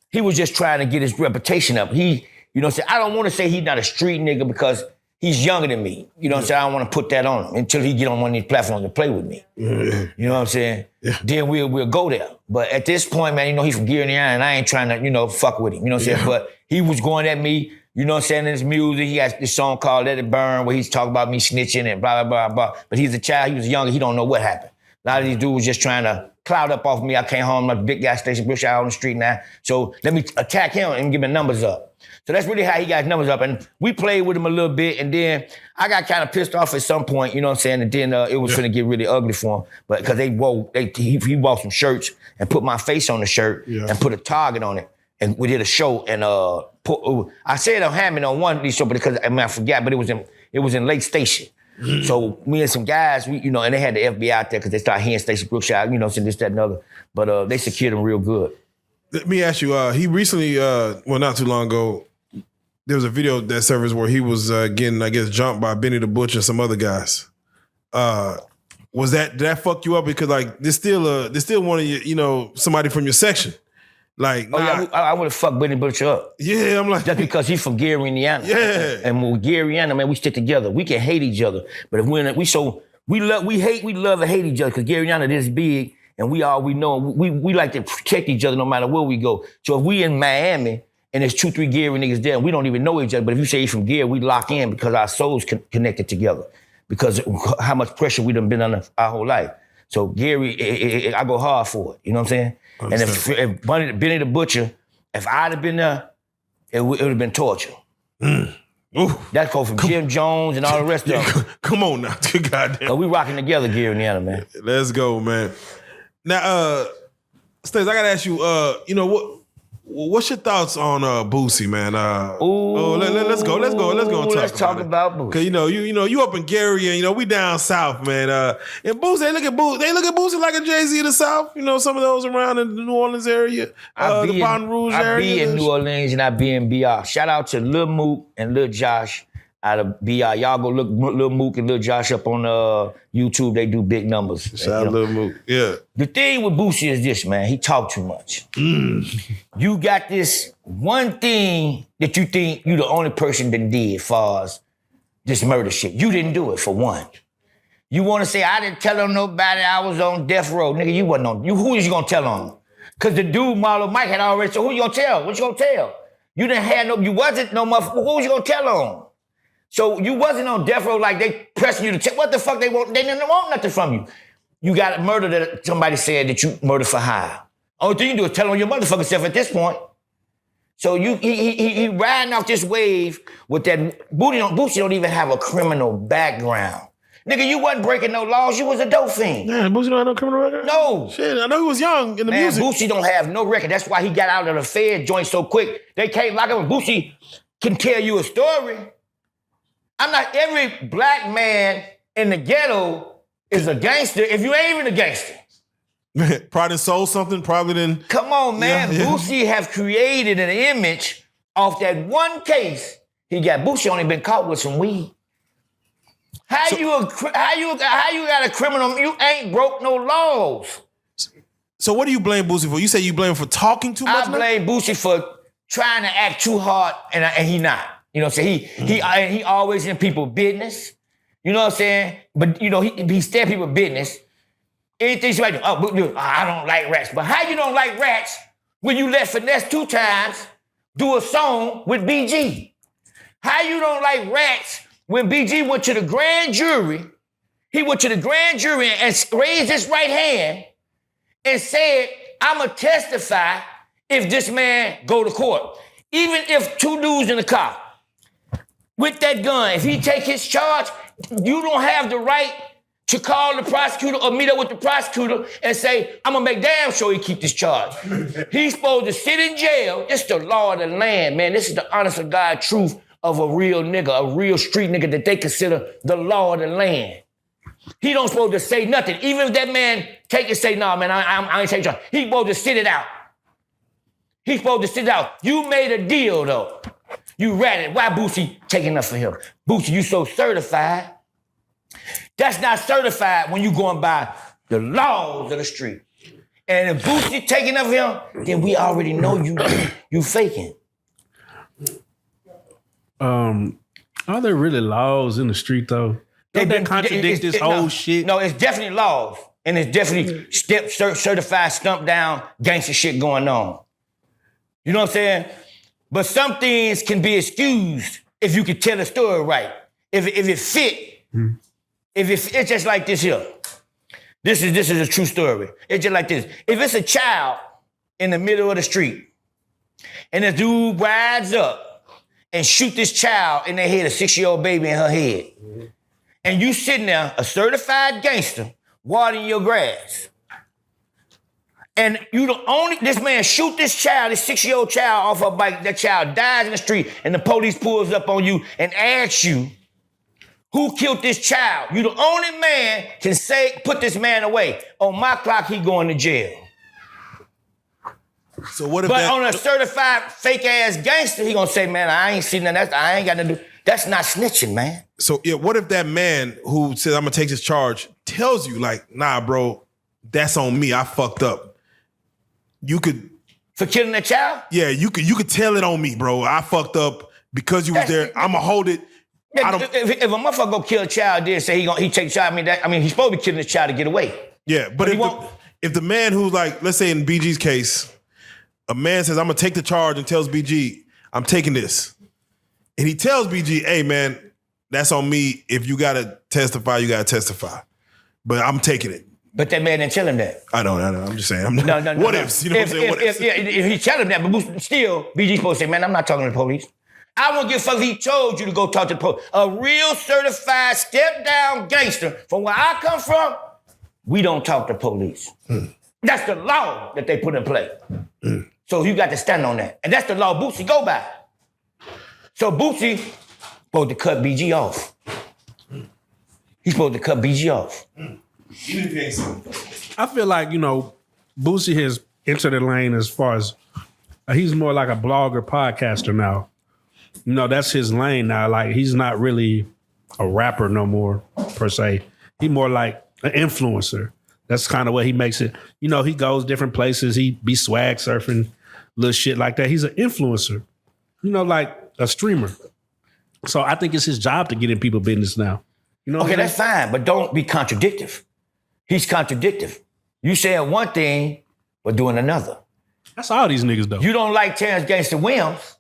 he was just trying to get his reputation up. He, you know what I'm saying? I don't want to say he's not a street nigga because he's younger than me. You know what I'm saying? I don't want to put that on him until he get on one of these platforms and play with me. You know what I'm saying? Then we'll go there. But at this point, man, you know, he's from Gary, Indiana, and I ain't trying to, you know, fuck with him. You know what I'm saying? But he was going at me, you know what I'm saying, in his music. He has this song called Let It Burn where he's talking about me snitching and blah, blah, blah, blah. But he's a child, he was younger, he don't know what happened. A lot of these dudes just trying to cloud up off me. I came home, I'm a big guy, Stacy, Brookshire on the street now. So let me attack him and give him numbers up. So that's really how he got his numbers up. And we played with him a little bit, and then I got kind of pissed off at some point, you know what I'm saying? And then it was finna get really ugly for him. But because he bought some shirts and put my face on the shirt and put a target on it. And we did a show, and I said I'm having on one of these shows because I forgot, but it was in Lake Station. So me and some guys, we, you know, and they had the FBI out there because they started hearing Stacy Brookshire, you know, saying this, that, and other. But they secured him real good. Let me ask you, he recently, well, not too long ago, there was a video that surfaced where he was getting, I guess, jumped by Benny the Butcher and some other guys. Did that fuck you up? Because like, there's still one of you know, somebody from your section. Like, yeah, I would have fucked Benny Butcher up. Yeah, I'm like, just because he's from Gary, Indiana. Yeah, and with Gary, Indiana, man, we stick together. We can hate each other, but if we love and hate each other because Gary, Indiana this big, and we know. We like to protect each other no matter where we go. So if we in Miami and there's 2-3 Gary niggas there, and we don't even know each other. But if you say you're from Gary, we lock in because our souls connected together. Because how much pressure we done been under our whole life. So Gary, I go hard for it. You know what I'm saying? And if Benny the Butcher, if I'd have been there, it would have been torture. That's called from Jim Jones and all the rest of them. Come on now, goddamn. We rocking together, Gary, Indiana, man. Let's go, man. Now, Stace, I gotta ask you, you know, what's your thoughts on Boosie, man? Let's go and talk about Boosie. Cause you know you up in Gary and you know we down south, man. And Boosie, they look at Boosie like a Jay-Z of the South. You know, some of those around in the New Orleans area, the Baton Rouge area. I be in New Orleans and I be in BR. Shout out to Lil Mook and Lil Josh out of BR. Y'all go look Lil Mook and Lil Josh up on YouTube. They do big numbers. Shout out Lil Mook. Yeah. The thing with Boosie is this, man. He talk too much. You got this one thing that you think you the only person that did as far as this murder shit. You didn't do it, for one. You want to say, I didn't tell on nobody I was on death row. Nigga, you wasn't on. Who is you going to tell on? Because the dude, Marlo Mike, had already said, who you going to tell? What you going to tell? You didn't have you wasn't no motherfucker. Who was you going to tell on? So you wasn't on death row like they pressing you to tell. What the fuck they want? They didn't want nothing from you. You got a murder that somebody said that you murdered for hire. Only thing you do is tell on your motherfucking self at this point. So he riding off this wave with that Boosie don't even have a criminal background. Nigga, you wasn't breaking no laws. You was a dope fiend. Yeah, Boosie don't have no criminal record? No. Shit, I know he was young in the Man, music. Boosie don't have no record. That's why he got out of the Fed joint so quick. They can't lock him. Boosie can tell you a story. I'm not, every black man in the ghetto is a gangster if you ain't even a gangster. Probably sold something, probably didn't. Come on, man. Yeah. Boosie have created an image off that one case he got. Boosie only been caught with some weed. How you got a criminal? You ain't broke no laws. So what do you blame Boosie for? You say you blame him for talking too much? I blame Boosie for trying to act too hard, and he not. You know what I'm saying? He always in people's business. You know what I'm saying? But you know he stay in people's business. Anything she might do, I don't like rats. But how you don't like rats when you let Finesse 2 times do a song with BG? How you don't like rats when BG went to the grand jury? He went to the grand jury and raised his right hand and said, I'ma testify if this man go to court. Even if 2 dudes in the car with that gun, if he take his charge, you don't have the right to call the prosecutor or meet up with the prosecutor and say, I'm gonna make damn sure he keep this charge. He's supposed to sit in jail. It's the law of the land, man. This is the honest to God truth of a real nigga, a real street nigga that they consider the law of the land. He don't supposed to say nothing. Even if that man take and say, nah, man, I ain't taking charge. He's supposed to sit it out. He's supposed to sit it out. You made a deal, though. You ratted. Why Boosie taking up for him? Boosie, you so certified. That's not certified when you going by the laws of the street. And if Boosie taking up him, then we already know you faking. Are there really laws in the street though? Don't that contradict this whole shit? No, it's definitely laws. And it's definitely certified, stumped down gangster shit going on. You know what I'm saying? But some things can be excused if you can tell the story right. If it fit. It's just like this here. This is a true story. It's just like this. If it's a child in the middle of the street and a dude rides up and shoot this child in their head, a 6-year-old baby in her head, and you sitting there, a certified gangster, watering your grass, and this man shoot this child, this 6-year-old child off her bike, that child dies in the street, and the police pulls up on you and asks you, who killed this child? You the only man can say, put this man away. On my clock, he going to jail. So what if But on a certified fake ass gangster, he gonna say, man, I ain't seen that. I ain't got to do. That's not snitching, man. So yeah, what if that man who says I'm gonna take this charge tells you like, nah, bro, that's on me. I fucked up. You could For killing that child? Yeah, you could tell it on me, bro. I fucked up because you was there. I'ma hold it. Yeah, if a motherfucker go kill a child, then say he take a child, I mean, he's supposed to be killing this child to get away. Yeah, but if the man who's like, let's say in BG's case, a man says, I'm gonna take the charge and tells BG, I'm taking this. And he tells BG, hey man, that's on me. If you gotta testify, you gotta testify. But I'm taking it. But that man didn't tell him that. I know. I'm just saying. No. What ifs? You know what I'm saying? What ifs? If he tell him that, but still, BG supposed to say, man, I'm not talking to the police. I won't give a fuck if he told you to go talk to the police. A real certified step-down gangster, from where I come from, we don't talk to police. That's the law that they put in place. So you got to stand on that. And that's the law Boosie go by. So Boosie supposed to cut BG off. He's supposed to cut BG off. Even if he ain't so. I feel like, Boosie has entered the lane as far as he's more like a blogger, podcaster now. That's his lane now. Like, he's not really a rapper no more, per se. He's more like an influencer. That's kind of what he makes it. He goes different places. He be swag surfing, little shit like that. He's an influencer, like a streamer. So I think it's his job to get in people's business now. Okay, that's fine, but don't be contradictive. He's contradictive. You saying one thing, but doing another. That's all these niggas, though. You don't like Terrence Gangsta Williams,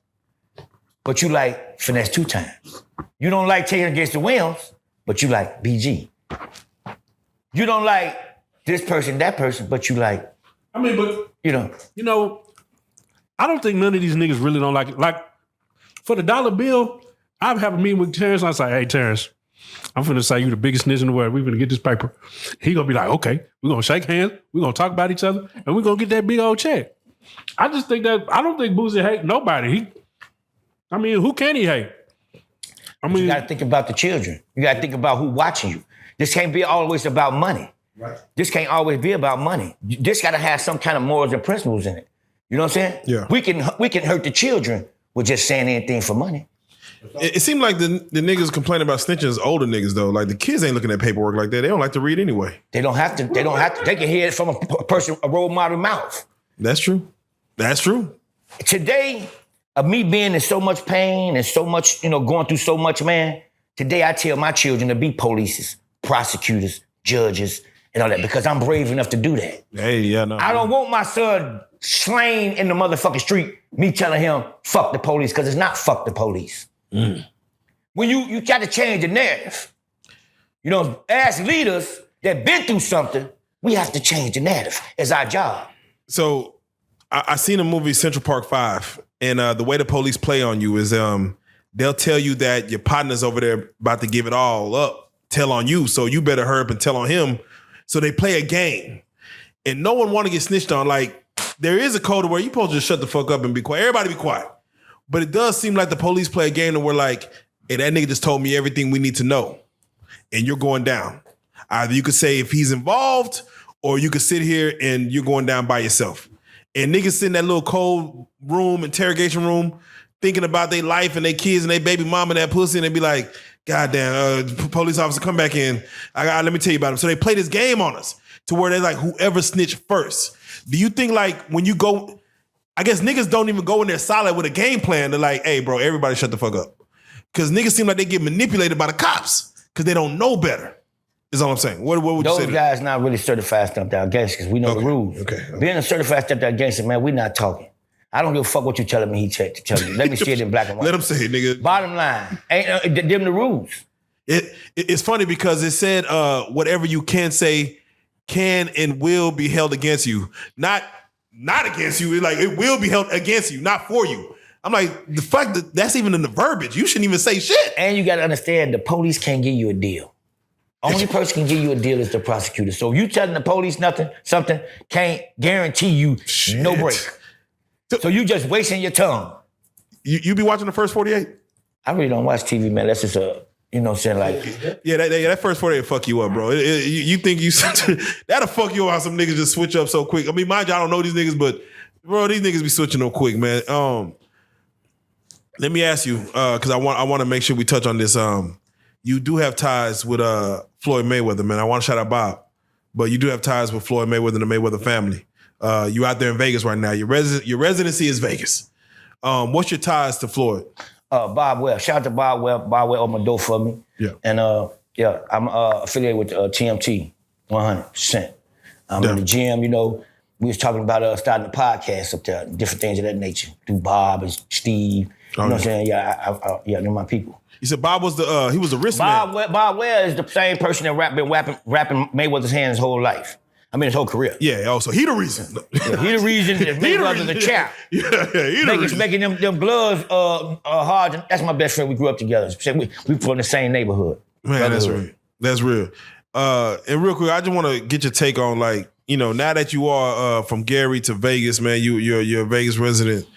but you like Finesse 2 times. You don't like Terrence Gangsta Williams, but you like BG. You don't like this person, that person, but you like, I mean, but I don't think none of these niggas really don't like it. Like, for the dollar bill, I'd have a meeting with Terrence and I say, hey, Terrence, I'm finna say you the biggest snitch in the world. We finna get this paper. He gonna be like, okay, we're gonna shake hands, we're gonna talk about each other, and we're gonna get that big old check. I just think that I don't think Boosie hate nobody. Who can he hate? You gotta think about the children. You gotta think about who watching you. This can't be always about money. Right. This can't always be about money. This gotta have some kind of morals and principles in it. You know what I'm saying? Yeah. We can hurt the children with just saying anything for money. It seemed like the niggas complaining about snitching is older niggas though. Like the kids ain't looking at paperwork like that. They don't like to read anyway. They don't have to. They can hear it from a person, a role model mouth. That's true. That's true. Today, of me being in so much pain and so much, going through so much, man, today I tell my children to be police, prosecutors, judges, and all that, because I'm brave enough to do that. Hey, yeah, no. I don't want my son slain in the motherfucking street, me telling him, fuck the police, because it's not fuck the police. Mm. When you try to change the narrative, as leaders that been through something, we have to change the narrative. It's our job. So I seen a movie, Central Park 5, and the way the police play on you is they'll tell you that your partner's over there about to give it all up, tell on you, so you better hurry up and tell on him. So they play a game, and no one want to get snitched on. Like, there is a code where you're supposed to just shut the fuck up and be quiet. Everybody be quiet. But it does seem like the police play a game and we're like, hey, that nigga just told me everything we need to know, and you're going down. Either you could say if he's involved, or you could sit here and you're going down by yourself. And niggas sit in that little cold room, interrogation room, thinking about their life and their kids and their baby mama and that pussy, and they be like, God damn, police officer, come back in. Let me tell you about him. So they play this game on us to where they're like, whoever snitched first. Do you think like when you go, I guess niggas don't even go in there solid with a game plan. They're like, hey, bro, everybody shut the fuck up. Because niggas seem like they get manipulated by the cops because they don't know better. Is all I'm saying. What would you say? Those guys not really certified step-down gangsters because we know the rules. Okay. Being a certified step-down gangster, man, we not talking. I don't give a fuck what you telling me to tell you. Let me see it in black and white. Let him say it, nigga. Bottom line, ain't them the rules. It's funny because it said whatever you can say can and will be held against you. Not against you. Like it will be held against you, not for you. I'm like, the fact that that's even in the verbiage. You shouldn't even say shit. And you got to understand, the police can't give you a deal. Only person can give you a deal is the prosecutor. So if you telling the police something can't guarantee you no break. So you just wasting your tongue. You be watching the first 48? I really don't watch TV, man. That's just Yeah, that first 48 fuck you up, bro. You think you that'll fuck you up how some niggas just switch up so quick. I mean, mind you, I don't know these niggas, but bro, these niggas be switching up quick, man. Let me ask you, because I want to make sure we touch on this. You do have ties with Floyd Mayweather, man. I want to shout out Bob, but you do have ties with Floyd Mayweather and the Mayweather family. You out there in Vegas right now. Your residency is Vegas. What's your ties to Floyd? Bob Webb. Shout out to Bob Webb. Bob Webb opened my door for me. Yeah. And I'm affiliated with TMT 100%. I'm in the gym, we was talking about starting a podcast up there, different things of that nature. Through Bob and Steve. You know what I'm saying? Yeah, they're my people. You said Bob was he was the wrist man. Bob Webb is the same person that been rapping Mayweather's hand his whole life. I mean, his whole career. Yeah, so he the reason. Yeah, he the reason that Mayweather's the champ. Yeah, he the reason. Making them gloves hard. That's my best friend. We grew up together. We from the same neighborhood. Man, that's real. That's real. And real quick, I just want to get your take on now that you are from Gary to Vegas, man, you're a Vegas resident.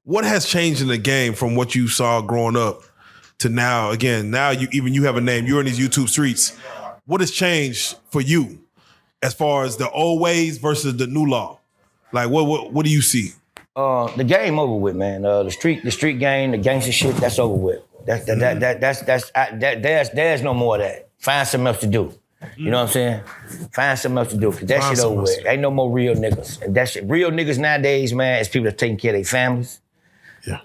What has changed in the game from what you saw growing up to now? Again, now you have a name. You're in these YouTube streets. What has changed for you as far as the old ways versus the new law? Like, what do you see? The game over with, man. The street game, the gangster shit, that's over with. There's no more of that. Find something else to do. You know what I'm saying? Find something else to do, because that shit over with. Ain't no more real niggas. And that shit, real niggas nowadays, man, is people that taking care of their families,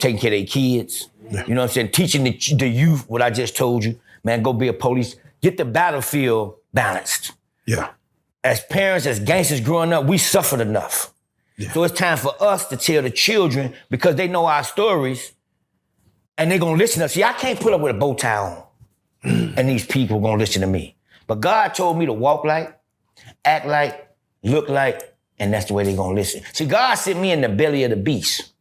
taking care of their kids. Yeah. You know what I'm saying? Teaching the youth what I just told you. Man, go be a police. Get the battlefield balanced. Yeah. As parents, as gangsters growing up, we suffered enough. Yeah. So it's time for us to tell the children, because they know our stories and they're gonna listen to us. See, I can't put up with a bow tie on and these people gonna listen to me. But God told me to walk like, act like, look like, and that's the way they're gonna listen. See, God sent me in the belly of the beast.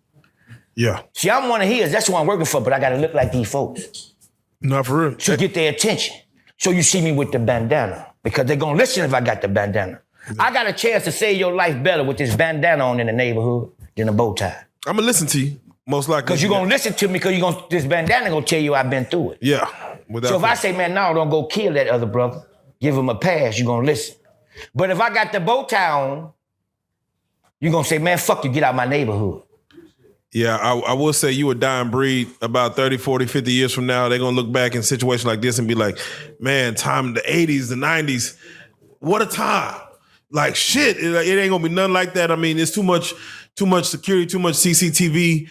Yeah. See, I'm one of his. That's who I'm working for, but I gotta look like these folks. Not for real. to get their attention. So you see me with the bandana because they're gonna listen if I got the bandana. I got a chance to save your life better with this bandana on in the neighborhood than a bow tie. I'm gonna listen to you, most likely. Because you're gonna listen to me because this bandana gonna tell you I've been through it. Yeah. So if I say, man, no, don't go kill that other brother, give him a pass, you're gonna listen. But if I got the bow tie on, you're gonna say, man, fuck you, get out my neighborhood. Yeah, I will say you a dying breed. About 30, 40, 50 years from now, they're going to look back in situations like this and be like, man, time in the 80s, the 90s, what a time. Like, shit, it ain't going to be nothing like that. I mean, it's too much security, too much CCTV.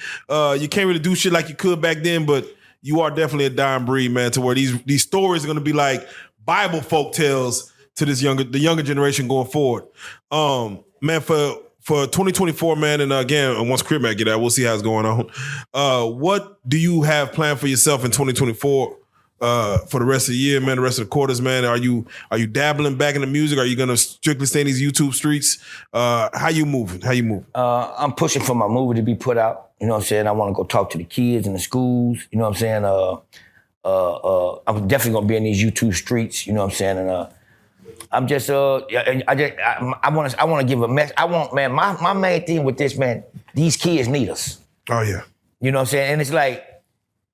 You can't really do shit like you could back then, but you are definitely a dying breed, man, to where these stories are going to be like Bible folk tales to the younger generation going forward. Man, for 2024, man, and again, once Crip Mac get out, we'll see how it's going on. What do you have planned for yourself in 2024 for the rest of the year, man, the rest of the quarters, man? Are you dabbling back in the music? Are you going to strictly stay in these YouTube streets? How you moving? I'm pushing for my movie to be put out. You know what I'm saying? I want to go talk to the kids in the schools. You know what I'm saying? I'm definitely going to be in these YouTube streets. You know what I'm saying? And I'm just, I want to give a message. Man, my main thing with this, man, these kids need us. Oh, yeah. You know what I'm saying? And it's like,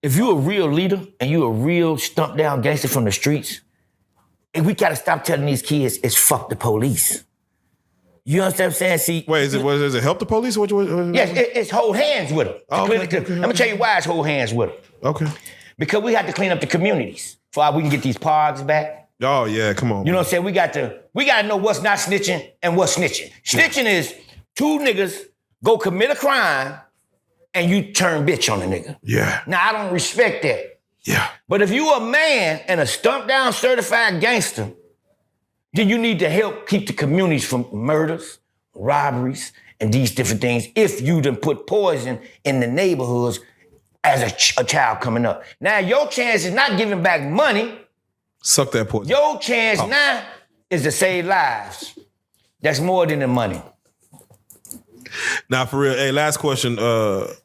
if you're a real leader and you're a real stumped down gangster from the streets, and we got to stop telling these kids it's fuck the police. You understand what I'm saying? See, wait, is it help the police? What yes, it's hold hands with them. Oh, okay. Let me tell you why it's hold hands with them. Okay. Because we have to clean up the communities so we can get these parks back. Oh, yeah, come on. You know what I'm saying? We got to know what's not snitching and what's snitching. Snitching is two niggas go commit a crime and you turn bitch on a nigga. Yeah. Now, I don't respect that. Yeah. But if you a man and a stumped down certified gangster, then you need to help keep the communities from murders, robberies, and these different things if you done put poison in the neighborhoods as a child coming up. Now, your chance is not giving back money. Suck that poison. Your chance now is to save lives. That's more than the money. Now, for real, hey, last question,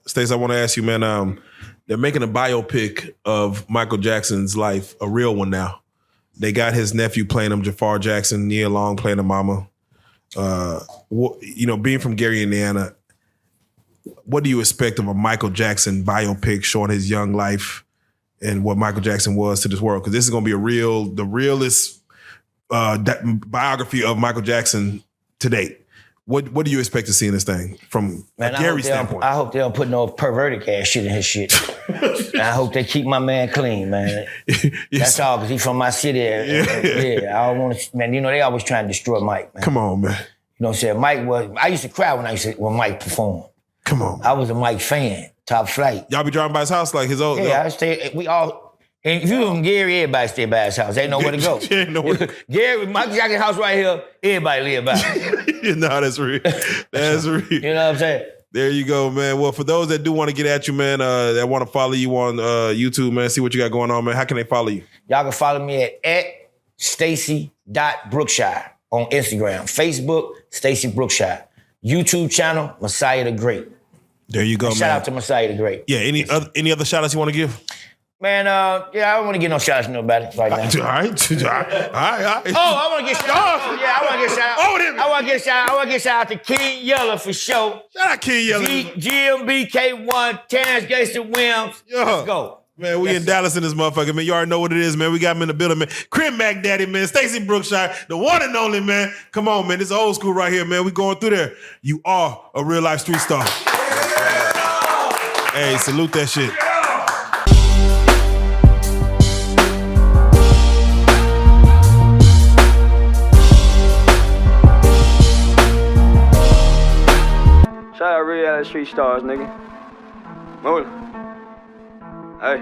Stace, I want to ask you, man, they're making a biopic of Michael Jackson's life, a real one now. They got his nephew playing him, Jafar Jackson, Nia Long playing the mama. Being from Gary, Indiana, what do you expect of a Michael Jackson biopic showing his young life and what Michael Jackson was to this world? Because this is going to be the realest biography of Michael Jackson to date. What do you expect to see in this thing from a Gary standpoint? I hope they don't put no perverted ass shit in his shit. And I hope they keep my man clean, man. That's all, because he's from my city. Yeah, I don't want to, man, they always trying to destroy Mike, man. Come on, man. You know what I'm saying? I used to cry when Mike performed. Come on. I was a Mike fan, top flight. Y'all be driving by his house like his old... Yeah, and if you from Gary, everybody stay by his house. They know where to go. Gary, Michael Jackson's house right here, everybody live by it. No, that's real. That's real. You know what I'm saying? There you go, man. Well, for those that do want to get at you, man, that want to follow you on YouTube, man, see what you got going on, man, how can they follow you? Y'all can follow me at Stacy.Brookshire on Instagram. Facebook, Stacy Brookshire. YouTube channel, Messiah the Great. There you go, man. Shout out to Messiah the Great. Yeah, any other shout outs you want to give? Man, I don't want to get no shout outs to nobody right now. All right. Oh, I want to get shout out. Yeah, I want to get shout out. I want to get shout out to King Yeller for sure. Shout out King Yeller. GMBK1, Terrence Gangster Williams. Yeah. Let's go. Man, we in Dallas in this motherfucker, man. You already know what it is, man. We got him in the building, man. Crip Mac Daddy, man. Stacy Brookshire, the one and only, man. Come on, man. This is old school right here, man. We going through there. You are a real life street star. Hey, salute that shit. Shout out Reallyfe street stars, nigga. Pullin. Hey.